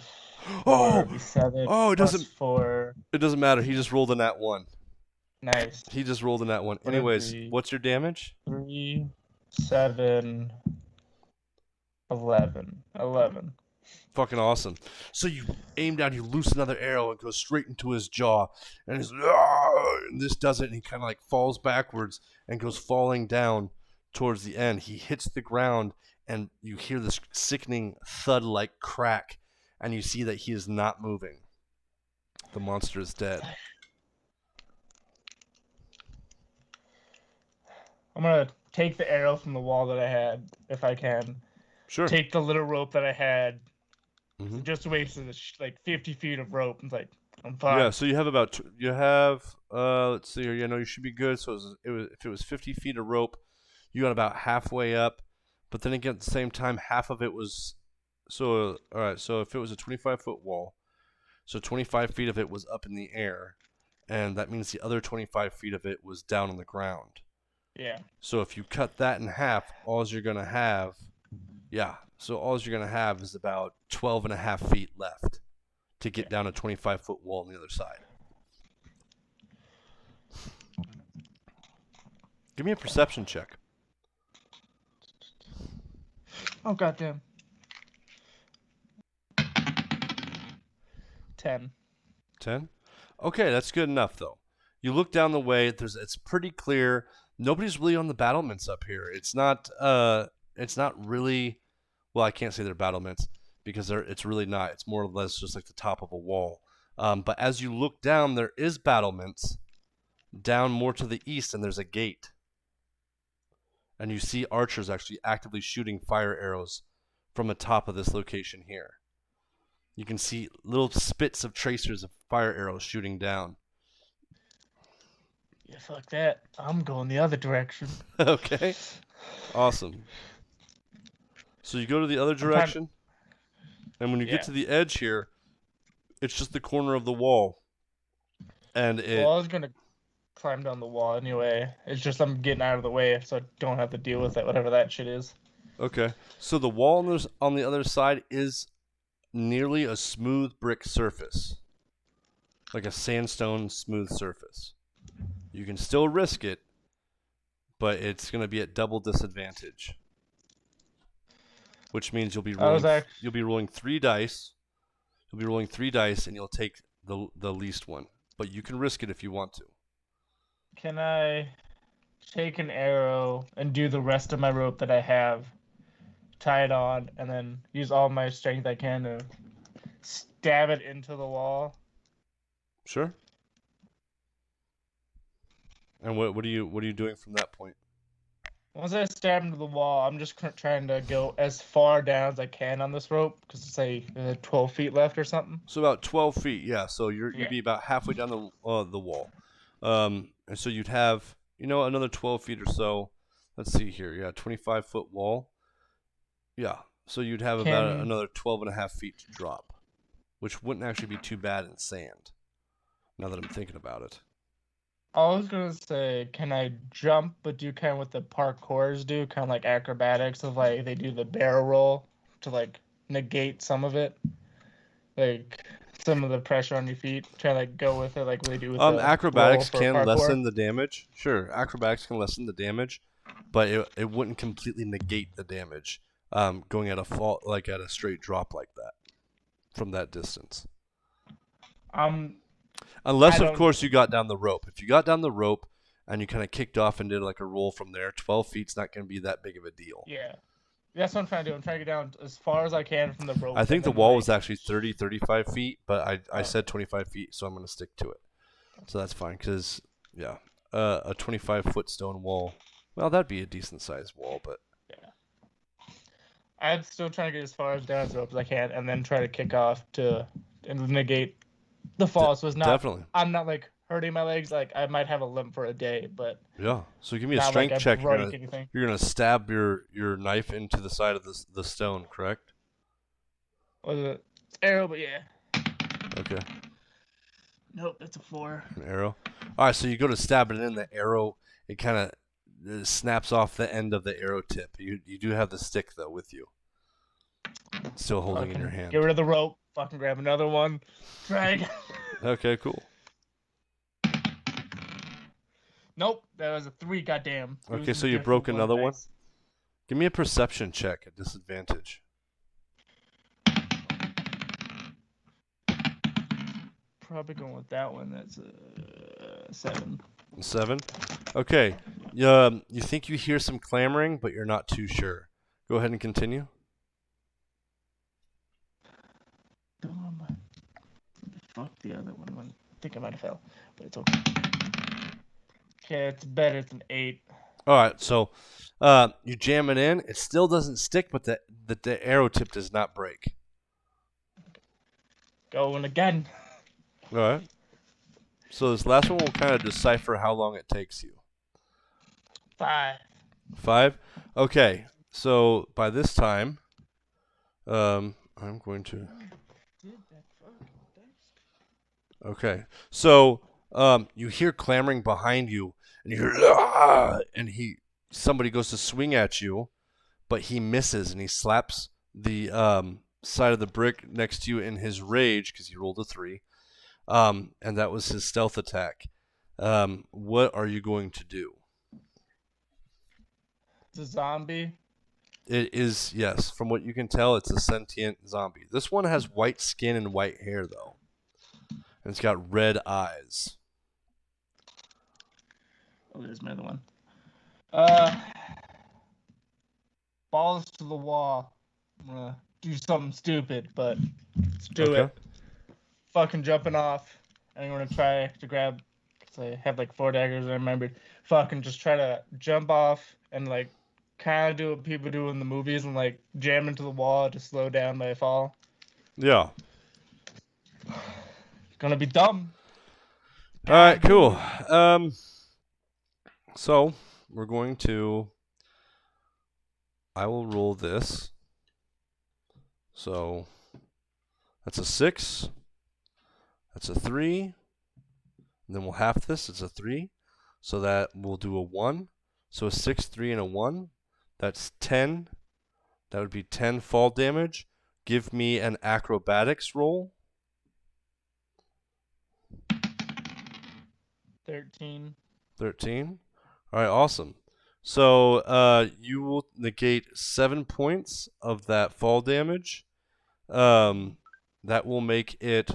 4, Oh! 7. Oh, it doesn't. 4. It doesn't matter. He just rolled a nat 1. Nice. He just rolled a nat 1. Anyways, what's your damage? 3, 7, 11. 11. Fucking awesome. So you aim down, you loose another arrow, and goes straight into his jaw. And he's and this does it, and he kind of like falls backwards and goes falling down towards the end. He hits the ground, and you hear this sickening thud-like crack, and you see that he is not moving. The monster is dead. I'm gonna take the arrow from the wall that I had, if I can. Sure. Take the little rope that I had. Mm-hmm. Just wasted like 50 feet of rope. It's like, I'm fine. Yeah, so you have let's see here. Yeah, no, you should be good. So if it was 50 feet of rope, you got about halfway up. But then again, at the same time, half of it was all right. So if it was a 25-foot wall, so 25 feet of it was up in the air, and that means the other 25 feet of it was down on the ground. Yeah. So if you cut that in half, all you're gonna have, is about 12.5 feet left to get down a 25-foot wall on the other side. Give me a perception check. Oh goddamn. 10. 10? Okay, that's good enough though. You look down the way, it's pretty clear. Nobody's really on the battlements up here. It's not really, well, I can't say they're battlements because it's really not. It's more or less just like the top of a wall. But as you look down, there is battlements down more to the east, and there's a gate. And you see archers actually actively shooting fire arrows from the top of this location here. You can see little spits of tracers of fire arrows shooting down. Yeah, fuck that. I'm going the other direction. Okay. Awesome. So you go to the other direction, and when you get to the edge here, it's just the corner of the wall. And Well, I was gonna climb down the wall anyway. It's just I'm getting out of the way so I don't have to deal with it, whatever that shit is. Okay. So the wall on the other side is nearly a smooth brick surface. Like a sandstone smooth surface. You can still risk it, but it's going to be at double disadvantage. Which means you'll be rolling 3 dice. You'll be rolling 3 dice and you'll take the least one. But you can risk it if you want to. Can I take an arrow and do the rest of my rope that I have, tie it on, and then use all my strength I can to stab it into the wall? Sure. And what are you doing from that point? Once I stab into the wall, I'm just trying to go as far down as I can on this rope, because it's say 12 feet left or something. So about 12 feet, yeah. So you'd be about halfway down the wall, and so you'd have another 12 feet or so. Let's see here, 25-foot wall. Yeah, so you'd have about another 12.5 feet to drop, which wouldn't actually be too bad in sand. Now that I'm thinking about it. I was gonna say, can I jump, but do kind of what the parkours do, kind of like acrobatics, of like they do the barrel roll to like negate some of it, like some of the pressure on your feet. Try to like go with it, like they do with the acrobatics can parkour. lessen the damage. Sure, acrobatics can lessen the damage, but it wouldn't completely negate the damage. Going at a straight drop like that from that distance. Unless, of course, you got down the rope. If you got down the rope and you kind of kicked off and did like a roll from there, 12 feet's not going to be that big of a deal. Yeah. That's what I'm trying to do. I'm trying to get down as far as I can from the rope. I think the wall was actually 35 feet, but I said 25 feet, so I'm going to stick to it. So that's fine because, a 25-foot stone wall, well, that'd be a decent-sized wall, but... Yeah. I'm still trying to get as far as down the rope as I can and then try to kick off to negate the fall. So it's not... Definitely. I'm not, like, hurting my legs. Like, I might have a limp for a day, but... Yeah. So give me a strength check. You're gonna stab your knife into the side of the stone, correct? Was it arrow? But yeah. Okay. Nope, that's a 4. An arrow. All right. So you go to stab it in. The arrow, it kind of snaps off the end of the arrow tip. You do have the stick though with you, still holding in your hand. Get rid of the rope. Fucking grab another one. Drag. Okay. Cool. Nope, that was a 3. Goddamn. Okay, so you broke another one. Give me a perception check at disadvantage. Probably going with that one. That's 7. 7. Okay. You think you hear some clamoring, but you're not too sure. Go ahead and continue. Fuck the other one. I think I might have fell, but it's okay. Okay, it's better. It's an 8. All right, so you jam it in. It still doesn't stick, but the arrow tip does not break. Going again. All right. So this last one will kind of decipher how long it takes you. 5. 5? Okay. So by this time, I'm going to... Okay. So you hear clamoring behind you, and you hear, "Ah!" and somebody goes to swing at you, but he misses, and he slaps the side of the brick next to you in his rage because he rolled a 3, and that was his stealth attack. What are you going to do? It's a zombie. It is, yes. From what you can tell, it's a sentient zombie. This one has white skin and white hair, though. And it's got red eyes. Oh, there's my other one. Balls to the wall. I'm gonna do something stupid, but let's do it. Fucking jumping off. I'm gonna try to grab, because I have like 4 daggers, I remembered. Fucking just try to jump off and like kind of do what people do in the movies and like jam into the wall to slow down my fall. Yeah. It's gonna be dumb. All right, cool. So we're going to. I will roll this. So that's a 6. That's a 3. And then we'll half this. It's a 3. So that we'll do a 1. So a 6, 3, and a 1. That's 10. That would be 10 fall damage. Give me an acrobatics roll. 13. 13. All right, awesome. So you will negate 7 points of that fall damage. That will make it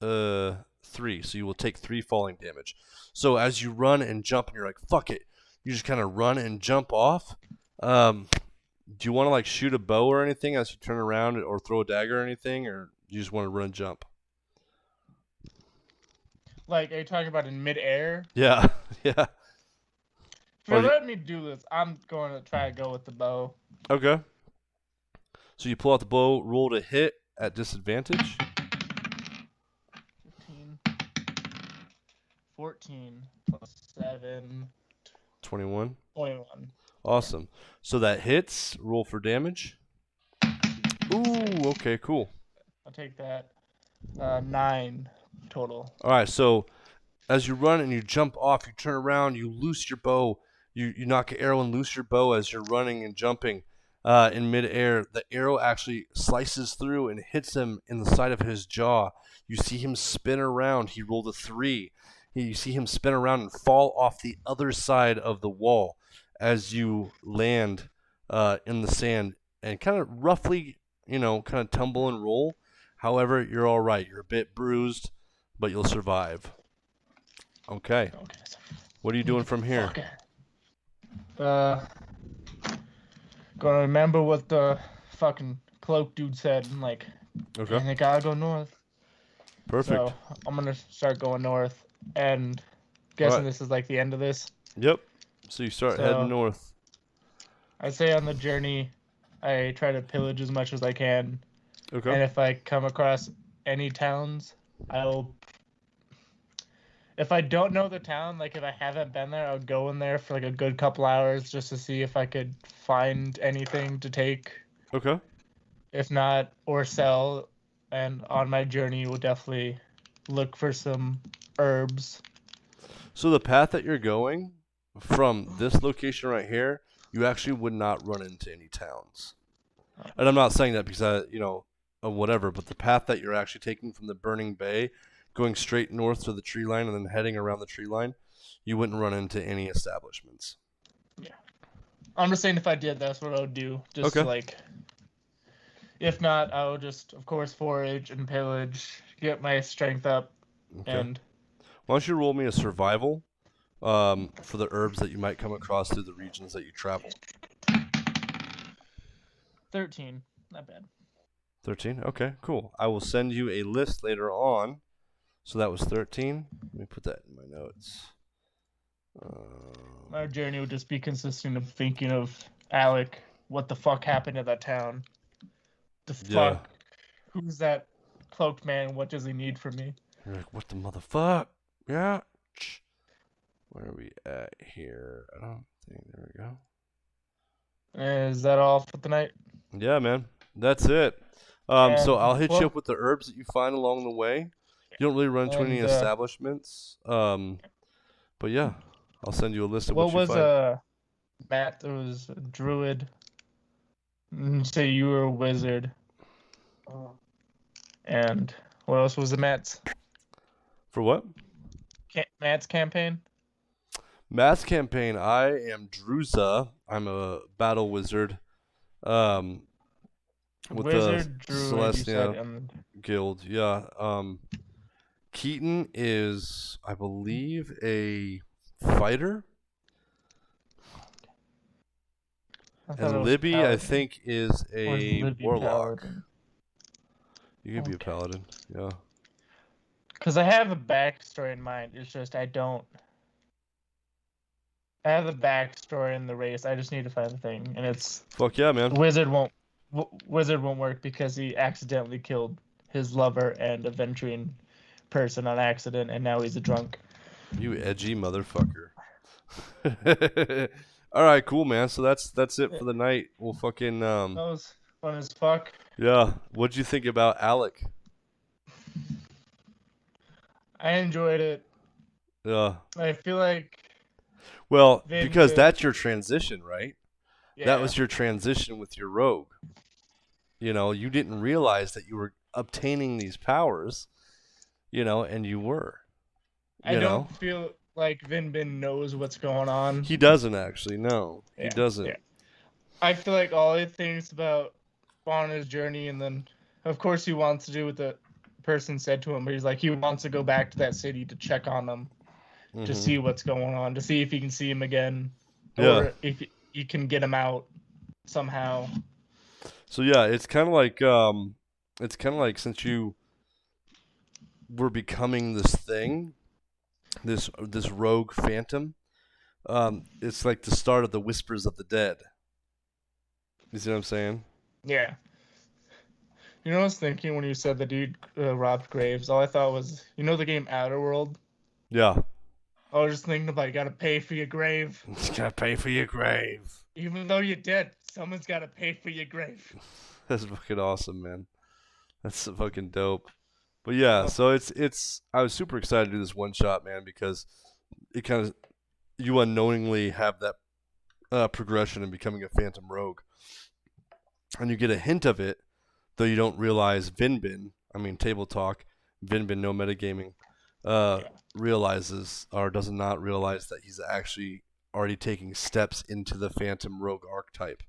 3. So you will take 3 falling damage. So as you run and jump, and you're like, fuck it. You just kind of run and jump off. Do you want to like shoot a bow or anything as you turn around, or throw a dagger or anything, or you just want to run and jump? Like, are you talking about in midair? Yeah, yeah. If you let me do this, I'm going to try to go with the bow. Okay. So you pull out the bow, roll to hit at disadvantage. 15. 14 plus 7. 21. 21. Awesome. So that hits. Roll for damage. Ooh, okay, cool. I'll take that. 9 total. All right, so as you run and you jump off, you turn around, you loose your bow. You knock an arrow and loose your bow as you're running and jumping in midair. The arrow actually slices through and hits him in the side of his jaw. You see him spin around. He rolled a 3. You see him spin around and fall off the other side of the wall as you land in the sand and kind of roughly, kind of tumble and roll. However, you're all right. You're a bit bruised, but you'll survive. Okay. What are you doing from here? Gonna remember what the fucking cloak dude said, and like, Okay. I gotta go north. Perfect. So I'm gonna start going north, and guessing this is like the end of this. Yep. So you start heading north. I'd say on the journey, I try to pillage as much as I can. Okay. And if I come across any towns, if I don't know the town, like if I haven't been there, I'll go in there for like a good couple hours just to see if I could find anything to take. Okay. If not, or sell. And on my journey, we'll definitely look for some herbs. So the path that you're going from this location right here, you actually would not run into any towns. And I'm not saying that because whatever, but the path that you're actually taking from the Burning Bay, going straight north to the tree line and then heading around the tree line, you wouldn't run into any establishments. Yeah. I'm just saying if I did, that's what I would do. Just like, if not, I would just, of course, forage and pillage, get my strength up, and... Why don't you roll me a survival for the herbs that you might come across through the regions that you travel? 13. Not bad. 13? Okay, cool. I will send you a list later on. So that was 13. Let me put that in my notes. My journey would just be consisting of thinking of Alec, what the fuck happened to that town? The fuck? Yeah. Who's that cloaked man? What does he need from me? You're like, what the motherfuck? Yeah. Where are we at here? I don't think. There we go. Is that all for tonight? Yeah, man. That's it. So I'll hit you up with the herbs that you find along the way. You don't really run into any establishments. But yeah. I'll send you a list of What what you was find. Matt? There was a druid. You say you were a wizard. And what else was the Matt's For what? Matt's campaign? Mass campaign. I am Druza. I'm a battle wizard. Um, with the Wizard, druid, you said, Celestia and Guild. Yeah. Keaton is, I believe, a fighter, I thought it and was Libby, I paladin. think, is Or is a Libby warlock. paladin? You could be a Okay. paladin. Yeah. Because I have a backstory in mind. It's just I don't. I have the backstory in the race. I just need to find the thing, and it's Fuck yeah, man. Wizard won't work because he accidentally killed his lover and a venturing person on accident, and now he's a drunk. You edgy motherfucker. All right, cool, man. So that's it for the night. We'll fucking That was fun as fuck. yeah. What'd you think about Alec? I enjoyed it. Yeah. I feel like Well, because Vinbin, that's your transition, right? yeah, That was your transition with your rogue. You know, you didn't realize that you were obtaining these powers, and you were, I you know. don't feel like Vinbin knows what's going on. He doesn't actually. No, he Yeah, doesn't. yeah. I feel like all he thinks about on his journey, and then, of course, he wants to do what the person said to him, but he's like, he wants to go back to that city to check on them, to see what's going on, to see if he can see him again, Yeah. or if he can get him out somehow. So yeah, it's kind of like since you were becoming this thing, this rogue phantom, it's like the start of the Whispers of the Dead. You see what I'm saying? Yeah. You know what I was thinking when you said the dude robbed graves? All I thought was, you know the game Outer World? Yeah. I was just thinking about you gotta pay for your grave. You gotta pay for your grave. Even though you're dead, someone's gotta pay for your grave. That's fucking awesome, man. That's so fucking dope. But yeah, so it's I was super excited to do this one shot, man, because it kind of you unknowingly have that progression in becoming a phantom rogue, and you get a hint of it, though you don't realize Vinbin. I mean, table talk. Vinbin, no metagaming. Realizes or does not realize that he's actually already taking steps into the phantom rogue archetype,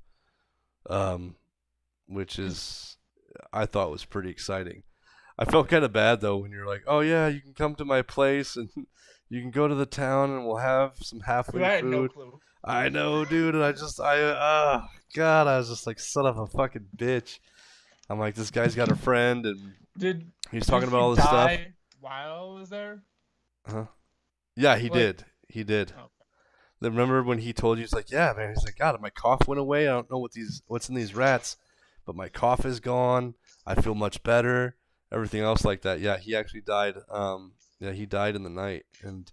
which is I thought was pretty exciting. I felt kind of bad though when you're like, oh yeah, you can come to my place and you can go to the town and we'll have some halfling I had food. no clue. I know, dude, and God, I was just like, son of a fucking bitch. I'm like, this guy's got a friend and he's talking about all this stuff. While I was there? Huh? Yeah, he Like- did. He did. Okay. Then remember when he told you, he's like, yeah, man. He's like, God, my cough went away. I don't know what's in these rats, but my cough is gone. I feel much better. Everything else like that. Yeah, he actually died. Yeah, he died in the night, and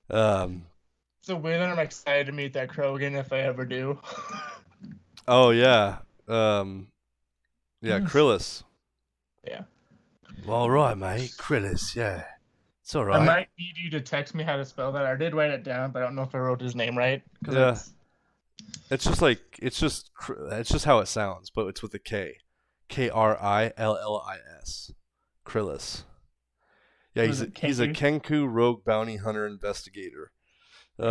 So weird that I'm excited to meet that Krogan if I ever do. oh yeah, yeah, Yes. Krillus. Yeah. All right, mate, Krillus. Yeah, it's all I right. might need you to text me how to spell that. I did write it down, but I don't know if I wrote his name right. Yeah. It's just how it sounds, but it's with a K. Krillis. Krillus. Yeah, Was he's a it Kenku rogue bounty hunter investigator. He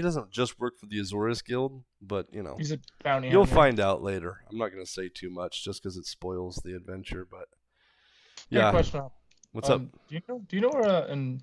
doesn't just work for the Azores Guild, but He's a bounty you'll hunter. find out later. I'm not gonna say too much just because it spoils the adventure, but Hey, yeah. question. What's up? Do you know where in